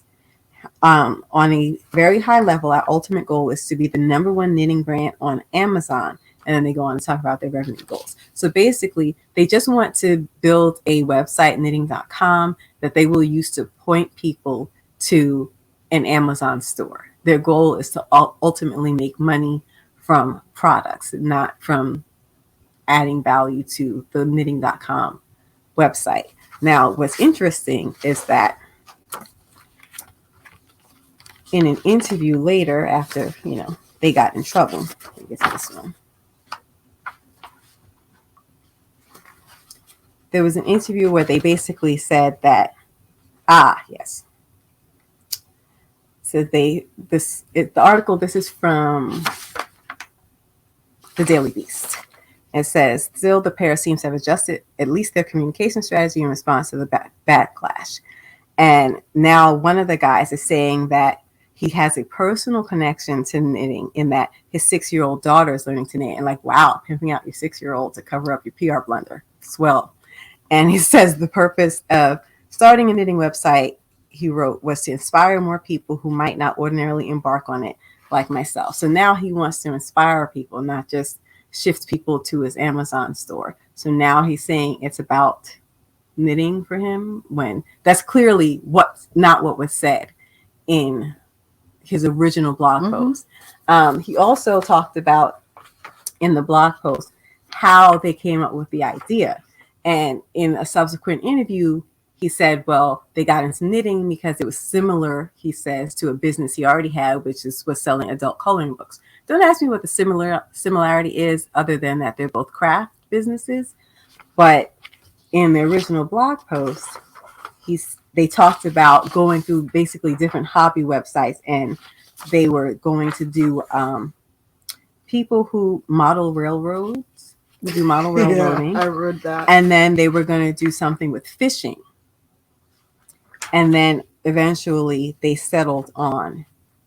On a very high level, our ultimate goal is to be the #1 knitting brand on Amazon. And then they go on to talk about their revenue goals. So basically, they just want to build a website, knitting.com, that they will use to point people to an Amazon store. Their goal is to ultimately make money from products, not from adding value to the knitting.com website. Now, what's interesting is that in an interview later, after, they got in trouble, I guess this one. There was an interview where they basically said that, yes. So the article, this is from the Daily Beast. It says, still the pair seems to have adjusted at least their communication strategy in response to the backlash. And now one of the guys is saying that he has a personal connection to knitting in that his 6-year-old daughter is learning to knit. And like, wow, pimping out your 6-year-old to cover up your PR blunder. Swell. And he says the purpose of starting a knitting website, he wrote, was to inspire more people who might not ordinarily embark on it, like myself. So now he wants to inspire people, not just shift people to his Amazon store. So now he's saying it's about knitting for him, when that's clearly not what was said in his original blog post. He also talked about in the blog post how they came up with the idea. And in a subsequent interview, he said, well, they got into knitting because it was similar, he says, to a business he already had, which was selling adult coloring books. Don't ask me what the similarity is, other than that they're both craft businesses. But in the original blog post, they talked about going through basically different hobby websites, and they were going to do people who model railroads, do model railroading. Yeah, I read that. And then they were going to do something with fishing. And then eventually they settled on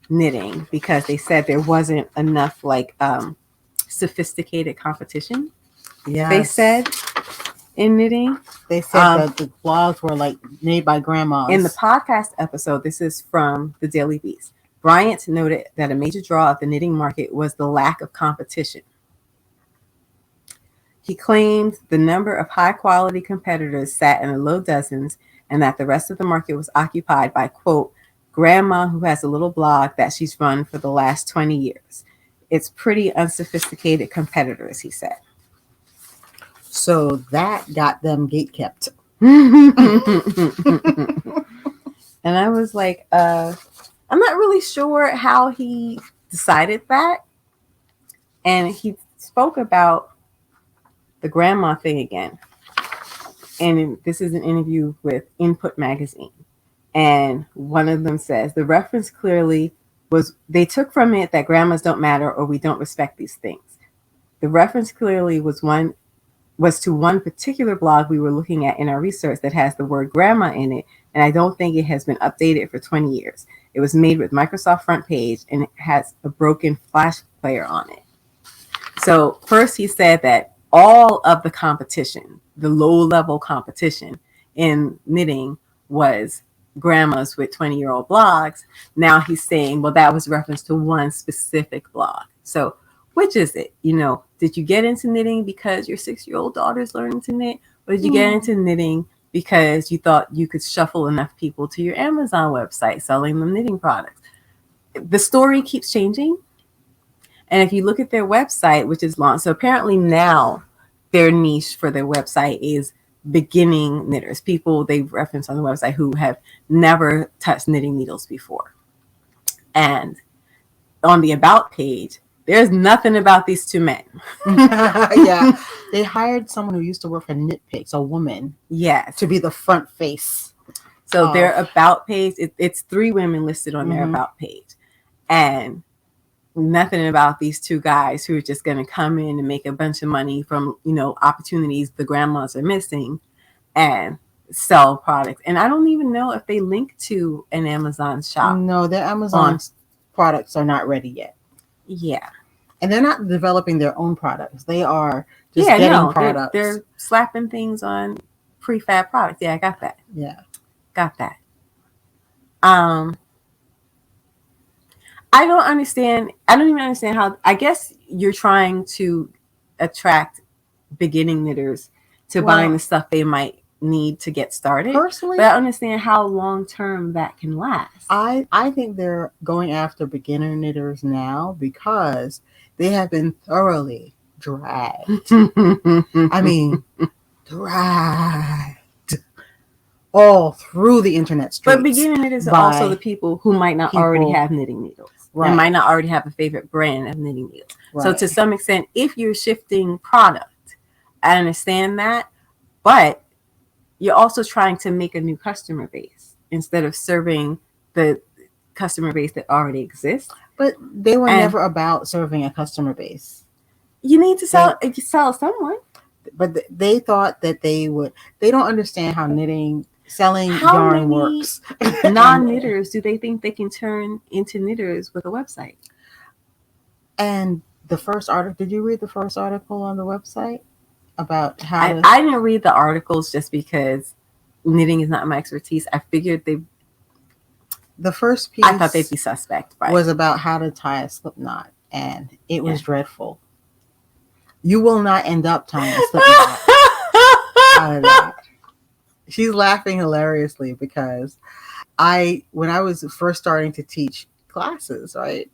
knitting because they said there wasn't enough sophisticated competition. Yeah, they said in knitting. They said that the blogs were like made by grandmas. In the podcast episode, this is from the Daily Beast, Bryant noted that a major draw of the knitting market was the lack of competition. He claimed the number of high-quality competitors sat in the low dozens, and that the rest of the market was occupied by, quote, grandma who has a little blog that she's run for the last 20 years. It's pretty unsophisticated competitors, he said. So that got them gatekept. And I was like, I'm not really sure how he decided that. And he spoke about the grandma thing again. And this is an interview with Input Magazine. And one of them says, the reference clearly was, they took from it that grandmas don't matter or we don't respect these things. The reference clearly was to one particular blog we were looking at in our research that has the word grandma in it. And I don't think it has been updated for 20 years. It was made with Microsoft Front Page and it has a broken Flash player on it. So first he said that all of the competition, the low-level competition in knitting was grandmas with 20-year-old blogs. Now he's saying, well, that was reference to one specific blog. So which is it? Did you get into knitting because your 6-year-old daughter's learning to knit? Or did you get into knitting because you thought you could shuffle enough people to your Amazon website selling them knitting products? The story keeps changing. And if you look at their website, which is launched, so apparently now their niche for their website is beginning knitters, people they reference on the website who have never touched knitting needles before. And on the About page, there's nothing about these two men. Yeah, they hired someone who used to work for Knit Picks, a woman, yes, to be the front face. So their About page, it's 3 women listed on their About page. And nothing about these 2 guys who are just going to come in and make a bunch of money from, opportunities the grandmas are missing and sell products. And I don't even know if they link to an Amazon shop. No, their Amazon products are not ready yet. Yeah. And they're not developing their own products. They are just getting products. They're slapping things on prefab products. Yeah, I got that. Yeah. Got that. I don't understand. I don't even understand how. I guess you're trying to attract beginning knitters to buying the stuff they might need to get started. Personally, but I understand how long term that can last. I think they're going after beginner knitters now because they have been thoroughly dragged. I mean, dragged all through the internet streets. But beginner knitters are also the people who might not already have knitting needles. Right. And might not already have a favorite brand of knitting needles. Right. So to some extent, if you're shifting product, I understand that. But you're also trying to make a new customer base instead of serving the customer base that already exists. But they were never about serving a customer base. You need to sell someone. But they thought that they would. They don't understand how selling yarn works. Non-knitters do they think they can turn into knitters with a website? And the first article, did you read the first article on the website about how I didn't read the articles just because knitting is not my expertise. I figured the first piece I thought they'd be suspect, right? Was about how to tie a slip knot, and it was dreadful. You will not end up tying a slip knot out of that. She's laughing hilariously because when I was first starting to teach classes, right,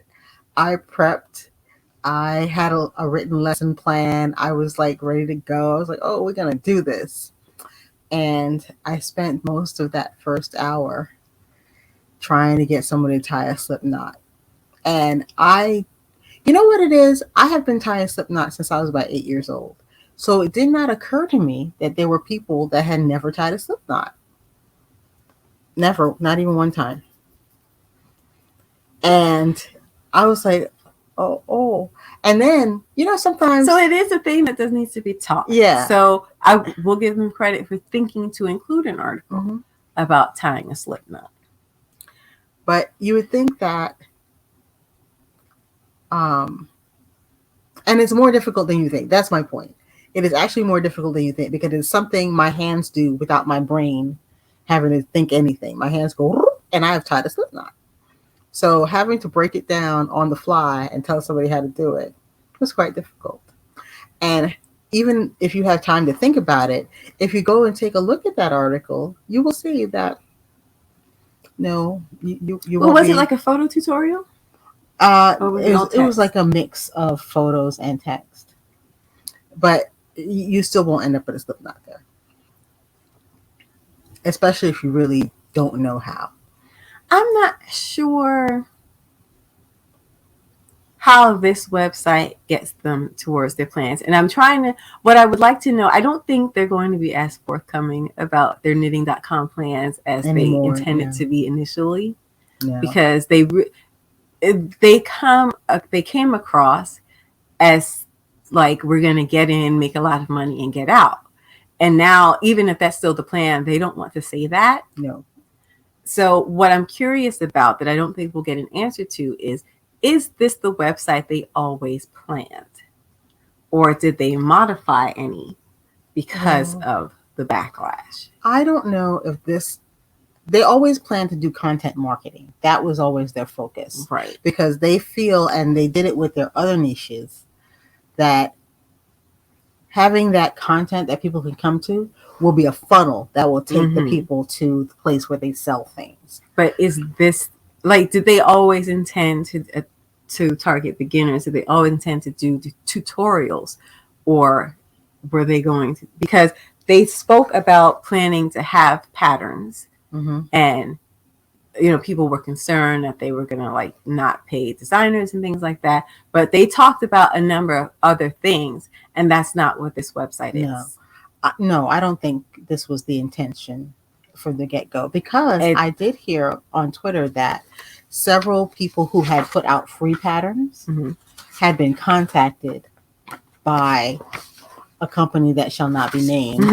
I prepped. I had a written lesson plan. I was like ready to go. I was like, oh, we're going to do this. And I spent most of that first hour trying to get somebody to tie a slip knot. And you know what it is? I have been tying a slip knot since I was about 8 years old. So it did not occur to me that there were people that had never tied a slip knot. Never, not even one time. And I was like, oh. And then, sometimes. So it is a thing that does need to be taught. Yeah. So I will give them credit for thinking to include an article about tying a slip knot. But you would think that, and it's more difficult than you think. That's my point. It is actually more difficult than you think because it's something my hands do without my brain having to think anything. My hands go, and I have tied a slip knot. So having to break it down on the fly and tell somebody how to do it was quite difficult. And even if you have time to think about it, if you go and take a look at that article, you will see that no, you well, was it like a photo tutorial? It was like a mix of photos and text. But you still won't end up with a slip knot there. Especially if you really don't know how. I'm not sure how this website gets them towards their plans. And what I would like to know, I don't think they're going to be as forthcoming about their knitting.com plans as anymore, they intended to be initially. No. Because they came across as like, we're going to get in, make a lot of money, and get out. And now, even if that's still the plan, they don't want to say that. No. So what I'm curious about that I don't think we'll get an answer to is this the website they always planned? Or did they modify any because of the backlash? I don't know if they always planned to do content marketing. That was always their focus. Right. Because they feel, and they did it with their other niches, that having that content that people can come to will be a funnel that will take the people to the place where they sell things. But is this, like, did they always intend to target beginners? Did they always intend to do tutorials? Or were they going to, because they spoke about planning to have patterns and people were concerned that they were going to like not pay designers and things like that. But they talked about a number of other things, and that's not what this website is. No, I don't think this was the intention from the get-go, because I did hear on Twitter that several people who had put out free patterns had been contacted by a company that shall not be named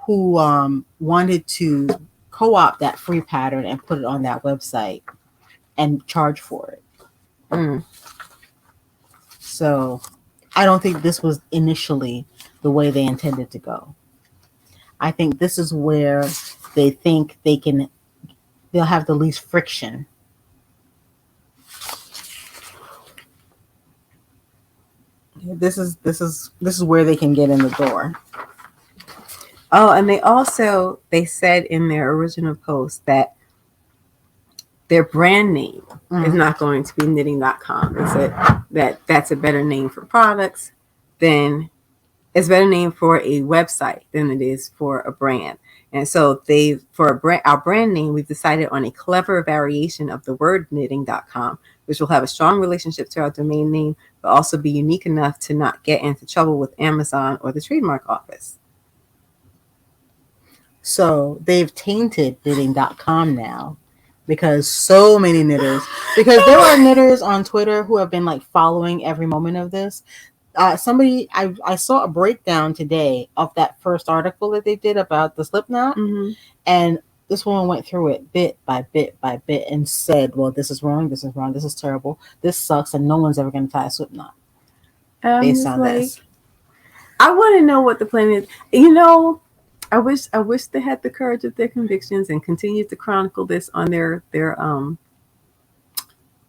who wanted to co-opt that free pattern and put it on that website and charge for it. So I don't think this was initially the way they intended to go. I think this is where they think they'll have the least friction. This is where they can get in the door. Oh, and they said in their original post that their brand name is not going to be knitting.com. They said that that's a better name for products than it's a better name for a website than it is for a brand. And so our brand name, we've decided on a clever variation of the word knitting.com, which will have a strong relationship to our domain name, but also be unique enough to not get into trouble with Amazon or the trademark office. So they've tainted knitting.com now because so many knitters, because there are knitters on Twitter who have been like following every moment of this. I saw a breakdown today of that first article that they did about the slipknot, and this woman went through it bit by bit by bit and said, well, this is wrong, this is wrong, this is terrible, this sucks, and no one's ever going to tie a slipknot based on this. I want to know what the plan is. I wish they had the courage of their convictions and continued to chronicle this on their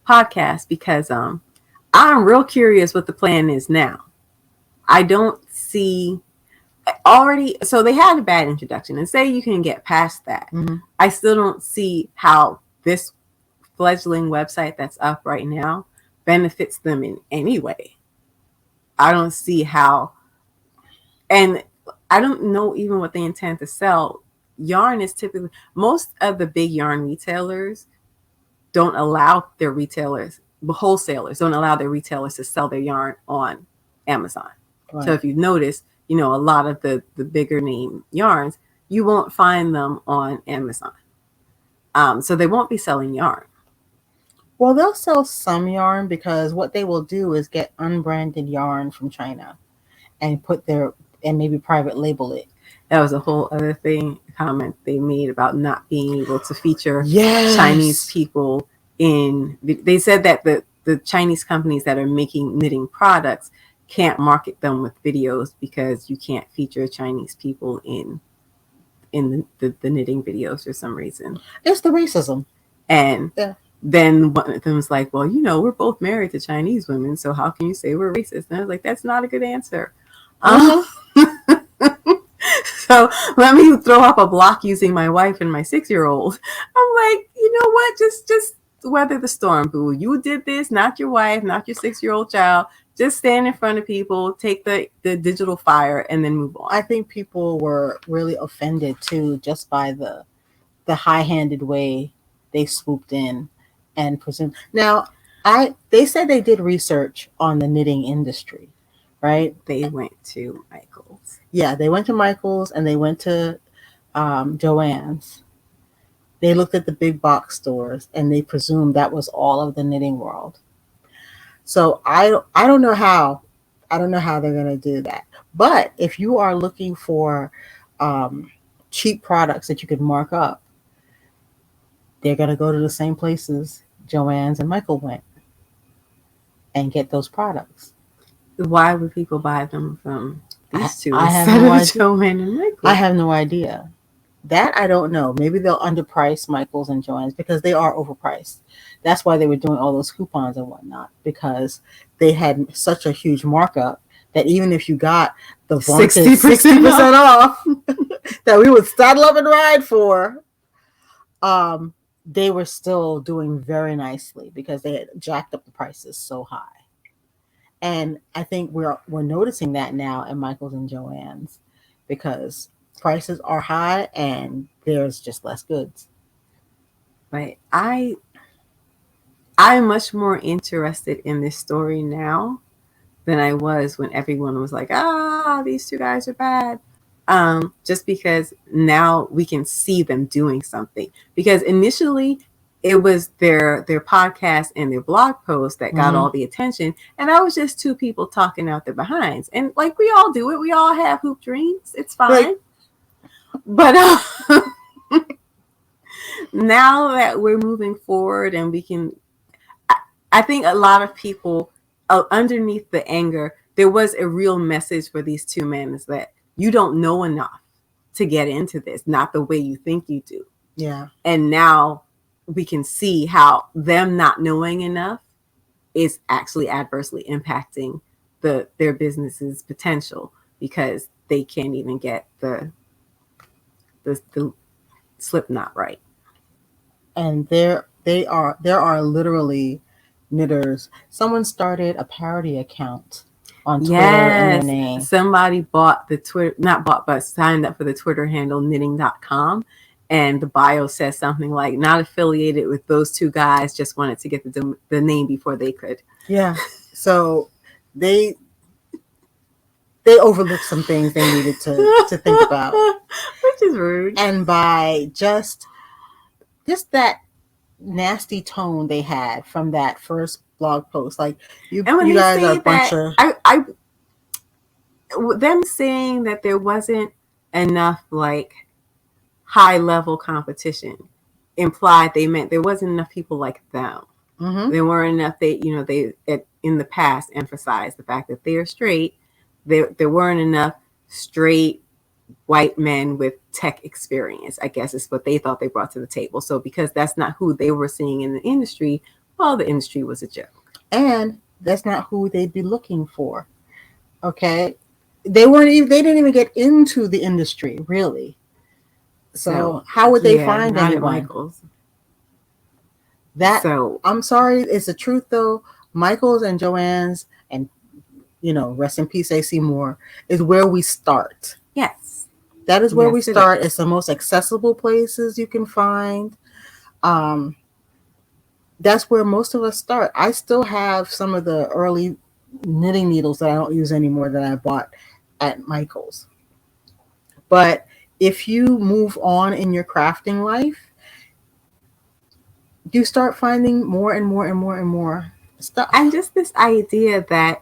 podcast, because I'm real curious what the plan is now. I don't see already. So they had a bad introduction, and say you can get past that. I still don't see how this fledgling website that's up right now benefits them in any way. I don't see how, and I don't know even what they intend to sell. Yarn is typically, most of the big yarn retailers don't allow their retailers, the wholesalers don't allow their retailers to sell their yarn on Amazon. Right. So if you've noticed, a lot of the bigger name yarns, you won't find them on Amazon. So they won't be selling yarn. Well, they'll sell some yarn, because what they will do is get unbranded yarn from China and and maybe private label it. That was a whole other comment they made about not being able to feature Chinese people in. They said that the Chinese companies that are making knitting products can't market them with videos because you can't feature Chinese people in the knitting videos for some reason. It's the racism. And then one of them was like, well, we're both married to Chinese women, so how can you say we're racist? And I was like, that's not a good answer. So let me throw up a block using my wife and my 6-year-old. I'm like, you know what? Just weather the storm, boo. You did this, not your wife, not your 6-year-old child. Just stand in front of people, take the digital fire, and then move on. I think people were really offended too, just by the high-handed way they swooped in and presumed. Now, they said they did research on the knitting industry, right? They went to Michael's. Yeah, they went to Michael's and they went to Joann's. They looked at the big box stores and they presumed that was all of the knitting world. So I don't know how they're going to do that. But if you are looking for cheap products that you could mark up, they're going to go to the same places Joann's and Michael went and get those products. Why would people buy them from these two I have instead no of idea. Joann and Michael? I have no idea. That I don't know. Maybe they'll underprice Michael's and Joann's because they are overpriced. That's why they were doing all those coupons and whatnot, because they had such a huge markup that even if you got the 60% off that we would saddle up and ride for, they were still doing very nicely because they had jacked up the prices so high. And I think we're noticing that now at Michael's and Joann's because prices are high and there's just less goods. But I'm much more interested in this story now than I was when everyone was like, these two guys are bad. Just because now we can see them doing something. Because initially it was their podcast and their blog post that got all the attention. And that was just two people talking out their behinds. And like we all do it. We all have hoop dreams. It's fine. Right. But now that we're moving forward and we can, I think a lot of people underneath the anger, there was a real message for these two men, is that you don't know enough to get into this, not the way you think you do. Yeah. And now we can see how them not knowing enough is actually adversely impacting their business's potential, because they can't even get the slip knot right. And there are literally knitters. Someone started a parody account on Twitter in their name. Somebody bought the Twitter, not bought, but signed up for the Twitter handle knitting.com. And the bio says something like, not affiliated with those two guys, just wanted to get the name before they could. Yeah. So they overlooked some things they needed to think about. Which is rude. And by just that nasty tone they had from that first blog post, like you guys are a bunch of them saying that there wasn't enough like high level competition implied they meant there wasn't enough people like them. Mm-hmm. There weren't enough. They in the past emphasized the fact that they are straight. There weren't enough straight white men with tech experience, I guess is what they thought they brought to the table. So because that's not who they were seeing in the industry, well, the industry was a joke. And that's not who they'd be looking for. Okay. They didn't even get into the industry, really. So how would they find anyone? Michael's. I'm sorry, it's the truth though. Michael's and Joanne's, and rest in peace, AC Moore, is where we start. Yes. That is where we start. It's the most accessible places you can find. That's where most of us start. I still have some of the early knitting needles that I don't use anymore that I bought at Michael's. But if you move on in your crafting life, you start finding more and more and more and more stuff. And just this idea that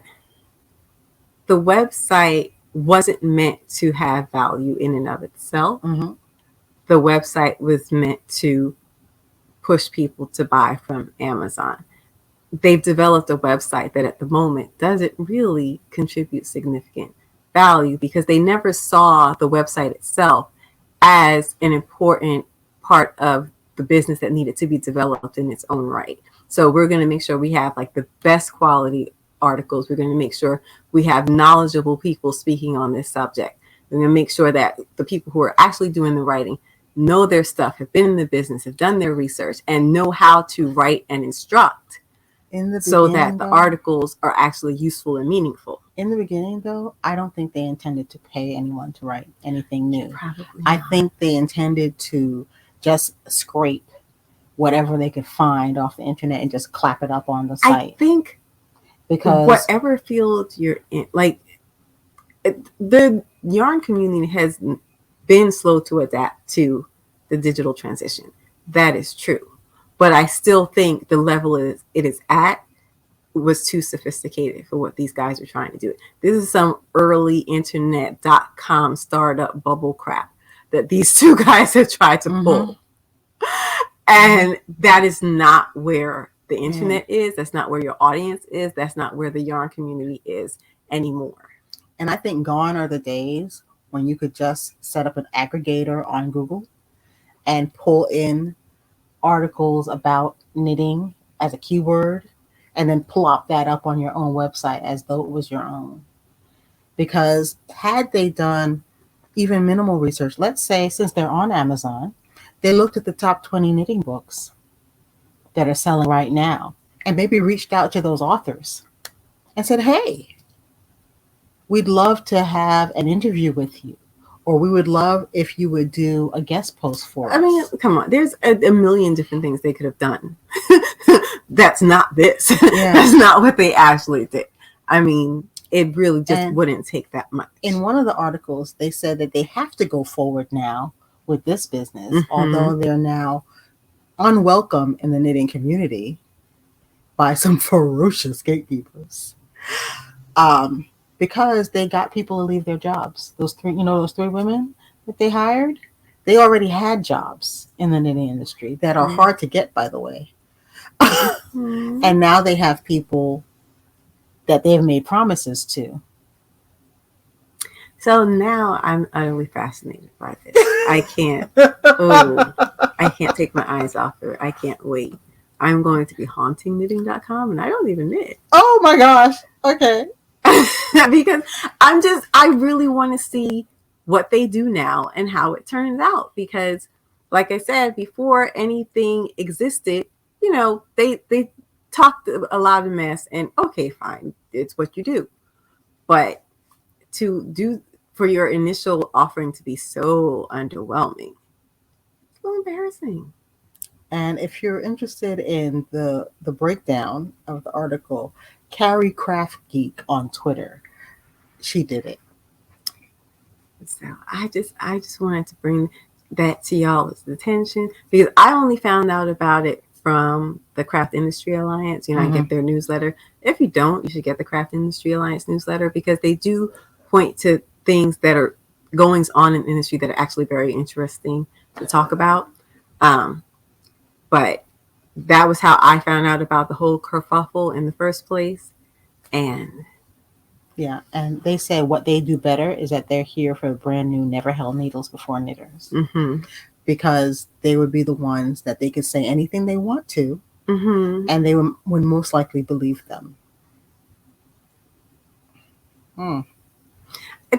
the website wasn't meant to have value in and of itself. Mm-hmm. The website was meant to push people to buy from Amazon. They've developed a website that at the moment doesn't really contribute significant value, because they never saw the website itself as an important part of the business that needed to be developed in its own right. So we're going to make sure we have like the best quality articles. We're going to make sure we have knowledgeable people speaking on this subject. We're going to make sure that the people who are actually doing the writing know their stuff, have been in the business, have done their research, and know how to write and instruct so that the articles are actually useful and meaningful. In the beginning, though, I don't think they intended to pay anyone to write anything new. Probably I not. think they intended to just scrape whatever they could find off the internet and just clap it up on the site. I think because whatever field you're in, like the yarn community has been slow to adapt to the digital transition. That is true. But I still think the level it is at was too sophisticated for what these guys are trying to do. This is some early internet.com startup bubble crap that these two guys have tried to pull. And that is not where the internet is. That's not where your audience is. That's not where the yarn community is anymore. And I think gone are the days when you could just set up an aggregator on Google and pull in articles about knitting as a keyword and then plop that up on your own website as though it was your own. Because had they done even minimal research, let's say since they're on Amazon, they looked at the top 20 knitting books that are selling right now and maybe reached out to those authors and said, hey, we'd love to have an interview with you, or we would love if you would do a guest post for us. I mean, come on, there's a million different things they could have done. That's not this. Yeah. That's not what they actually did. I mean, it really just wouldn't take that much. In one of the articles, they said that they have to go forward now with this business, although they're now unwelcome in the knitting community by some ferocious gatekeepers. Because they got people to leave their jobs. Those three women that they hired, they already had jobs in the knitting industry that are hard to get, by the way. And now they have people that they've made promises to. So now I'm utterly fascinated by this. I can't. Oh, I can't take my eyes off it. I can't wait. I'm going to be haunting knitting.com, and I don't even knit. Oh my gosh. Okay. Because I really want to see what they do now and how it turns out. Because, like I said, before anything existed, they talked a lot of mess, and okay, fine, it's what you do. But for your initial offering to be so underwhelming, it's a little embarrassing. And if you're interested in the breakdown of the article, Carrie Craft Geek on Twitter, she did it. So I just wanted to bring that to y'all's attention, because I only found out about it from the Craft Industry Alliance. I get their newsletter. If you don't, you should get the Craft Industry Alliance newsletter, because they do point to things that are goings on in the industry that are actually very interesting to talk about. But that was how I found out about the whole kerfuffle in the first place. And yeah, and they say what they do better is that they're here for brand new never held needles before knitters. Because they would be the ones that they could say anything they want to, and they would most likely believe them.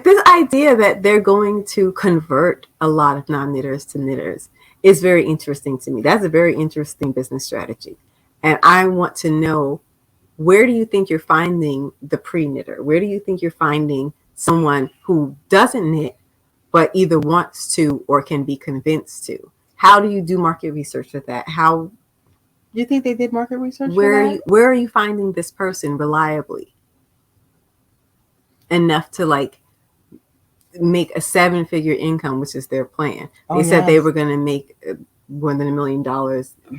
This idea that they're going to convert a lot of non-knitters to knitters is very interesting to me. That's a very interesting business strategy. And I want to know, where do you think you're finding the pre-knitter? Where do you think you're finding someone who doesn't knit, but either wants to or can be convinced to? How do you do market research with that? How do you think they did market research? Where are you finding this person reliably enough to make a 7-figure income, which is their plan? They said they were going to make more than $1 million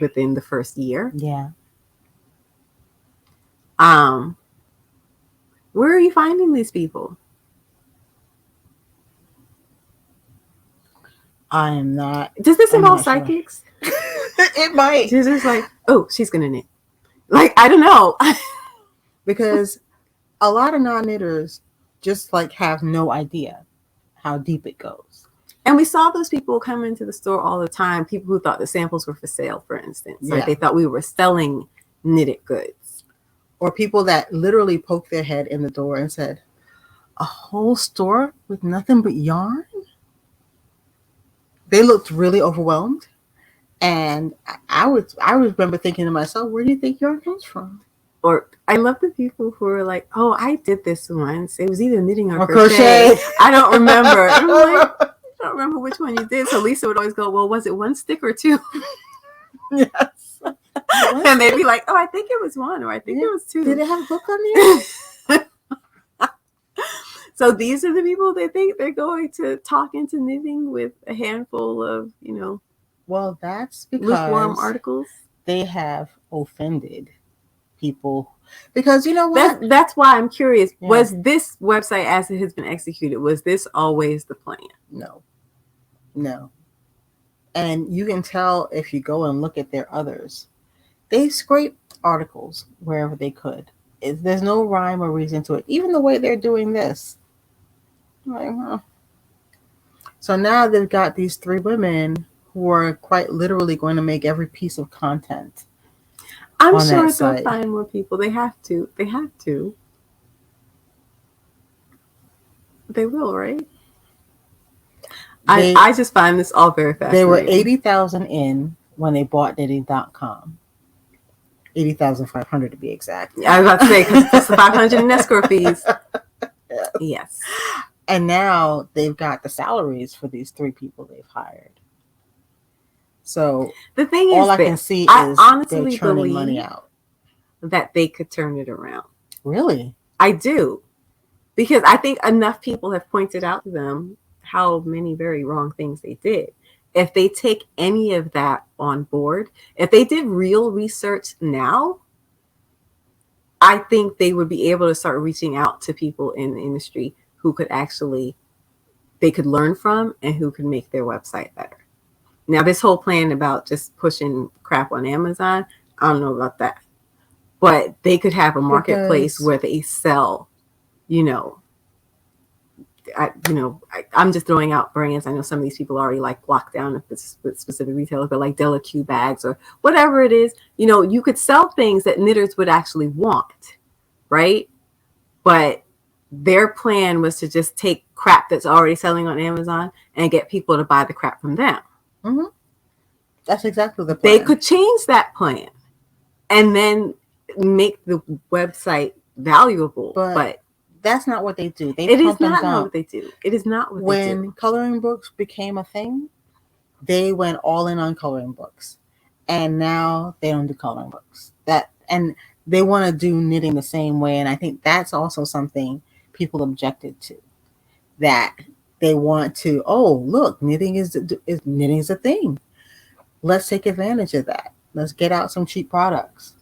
within the first year. Yeah. Where are you finding these people? I am not. Does this involve psychics? Sure. It might. She's just like, oh, she's gonna knit. I don't know. Because a lot of non-knitters just have no idea how deep it goes. And we saw those people come into the store all the time. People who thought the samples were for sale, for instance. Yeah. They thought we were selling knitted goods. Or people that literally poked their head in the door and said, a whole store with nothing but yarn? They looked really overwhelmed. And I remember thinking to myself, where do you think yarn comes from? Or I love the people who are like, oh, I did this once. It was either knitting or crochet. I don't remember. I'm like, I don't remember which one you did. So Lisa would always go, well, was it one stick or two? Yes. And they'd be like, oh, I think it was one, or I think it was two. Did it have a book on there? So these are the people they think they're going to talk into knitting with a handful of, well, that's because lukewarm articles. They have offended people. Because you know what? That's why I'm curious. Yeah. Was this website, as it has been executed, was this always the plan? No. And you can tell if you go and look at their others. They scrape articles wherever they could. There's no rhyme or reason to it. Even the way they're doing this. So now they've got these 3 women who are quite literally going to make every piece of content. I'm sure they'll find more people. They have to. They will, right? I just find this all very fascinating. They were 80,000 in when they bought knitting.com. 80,500 to be exact. I was about to say, because it's the 500 in escrow fees. Yes. And now they've got the salaries for these 3 people they've hired. So the thing all is, I can see is honestly they're churning money out. That they could turn it around. Really? I do. Because I think enough people have pointed out to them how many very wrong things they did. If they take any of that on board, if they did real research now, I think they would be able to start reaching out to people in the industry who could they could learn from and who could make their website better. Now, this whole plan about just pushing crap on Amazon, I don't know about that. but they could have a marketplace Because- where they sell, you know, I'm just throwing out brands. I know some of these people already like locked down if it's with specific retailers, but like Della Q bags or whatever it is, you know, you could sell things that knitters would actually want, right? But their plan was to just take crap that's already selling on Amazon and get people to buy the crap from them. Mm-hmm. That's exactly the plan. They could change that plan and then make the website valuable, but that's not what they do. It is not what they do. It is not what they do. When coloring books became a thing, they went all in on coloring books, and now they don't do coloring books. And they want to do knitting the same way, and I think that's also something people objected to. That they want to, oh look, knitting is a thing. Let's take advantage of that. Let's get out some cheap products.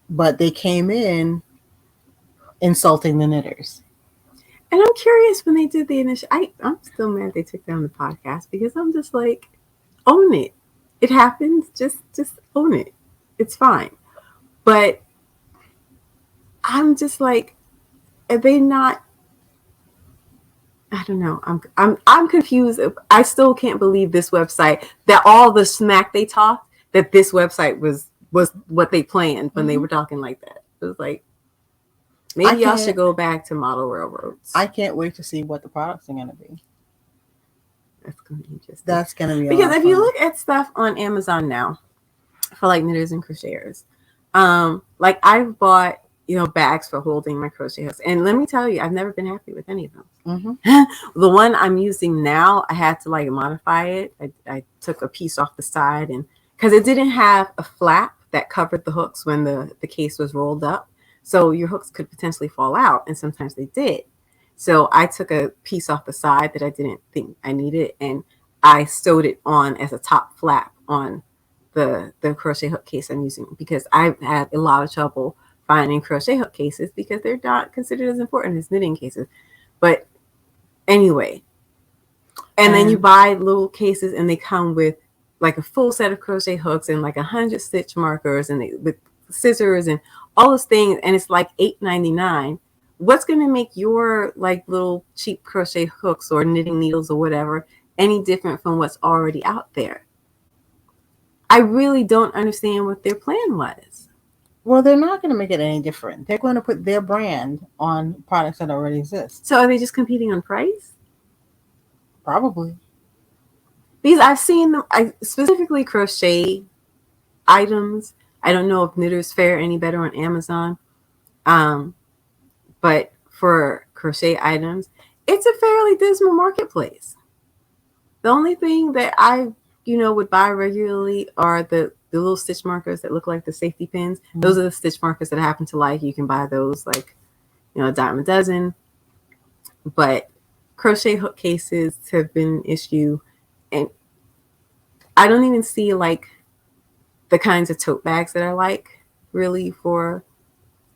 But they came in insulting the knitters. And I'm curious when they did the initial. I'm still mad they took down the podcast because I'm just like, own it. It happens. Just own it. It's fine. But I'm just like, are they not? I don't know. I'm confused. I still can't believe this website, that all the smack they talked, that this website was what they planned when they were talking like that. It was like, maybe y'all should go back to model railroads. I can't wait to see what the products are going to be. That's going to be interesting. That's going to be because if you look at stuff on Amazon now for like knitters and crocheters, like I've bought, you know, bags for holding my crochet hooks, and let me tell you, I've never been happy with any of them. Mm-hmm. The one I'm using now, I had to like modify it. I took a piece off the side, and because it didn't have a flap that covered the hooks when the case was rolled up. So your hooks could potentially fall out, and sometimes they did. So I took a piece off the side that I didn't think I needed, and I sewed it on as a top flap on the crochet hook case I'm using, because I've had a lot of trouble finding crochet hook cases because they're not considered as important as knitting cases. But anyway, and then you buy little cases, and they come with like a full set of crochet hooks and like 100 stitch markers and with scissors and all those things, and it's like $8.99. What's going to make your like little cheap crochet hooks or knitting needles or whatever any different from what's already out there? I really don't understand what their plan was. Well, they're not going to make it any different. They're going to put their brand on products that already exist. So are they just competing on price? Probably. Because I've seen them, specifically crochet items. I don't know if knitters fare any better on Amazon. But for crochet items, it's a fairly dismal marketplace. The only thing that I, would buy regularly are the little stitch markers that look like the safety pins. Mm-hmm. Those are the stitch markers that I happen to like. You can buy those like, a dime a dozen. But crochet hook cases have been an issue. And I don't even see like the kinds of tote bags that I like really for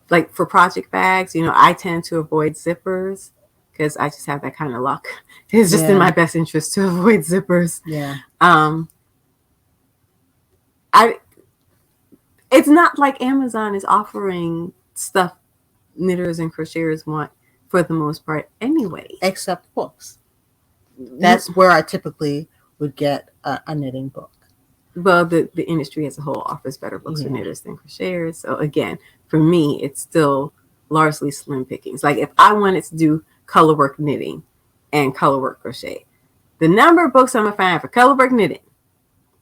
project bags. I tend to avoid zippers because I just have that kind of luck. It's just in my best interest to avoid zippers. Yeah. It's not like Amazon is offering stuff knitters and crocheters want for the most part anyway. Except books. That's where I typically would get a knitting book. Well, the industry as a whole offers better books for knitters than crocheters. So again, for me, it's still largely slim pickings. Like if I wanted to do colorwork knitting and colorwork crochet, the number of books I'm gonna find for colorwork knitting,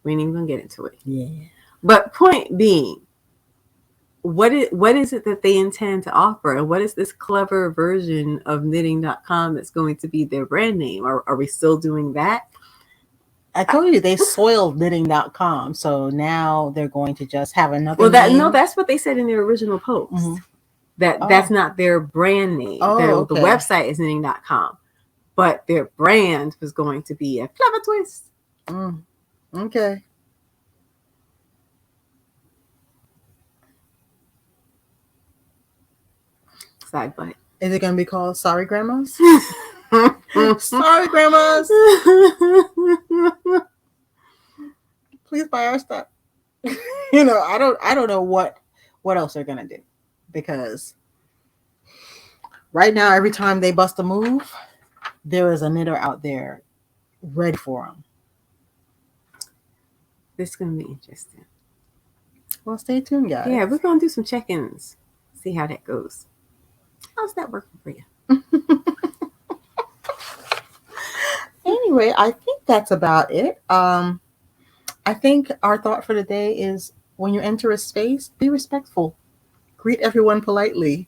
we ain't even gonna get into it. Yeah. But point being, what is it that they intend to offer? And what is this clever version of knitting.com that's going to be their brand name? Are we still doing that? I told you they soiled knitting.com, so now they're going to just have another name. That's what they said in their original post. Mm-hmm. That's not their brand name. The website is knitting.com, but their brand was going to be a clever twist. Okay. Side butt. Is it going to be called Sorry Grandmas? Sorry, Grandmas. Please buy our stuff. I don't know what else they're gonna do, because right now every time they bust a move, there is a knitter out there ready for them. This is gonna be interesting. Well, stay tuned, guys. Yeah, we're gonna do some check-ins. See how that goes. How's that working for you? Anyway, I think that's about it. I think our thought for the day is, when you enter a space, be respectful. Greet everyone politely.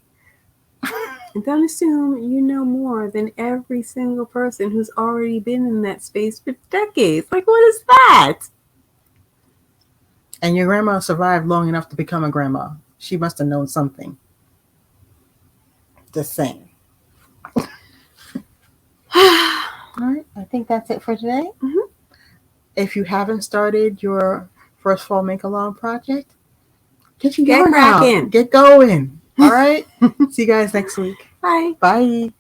And don't assume you know more than every single person who's already been in that space for decades. Like, what is that? And your grandma survived long enough to become a grandma. She must have known something. Just saying. All right, I think that's it for today. Mm-hmm. If you haven't started your first fall Makealong project, get cracking. Get going. All right. See you guys next week. Bye. Bye.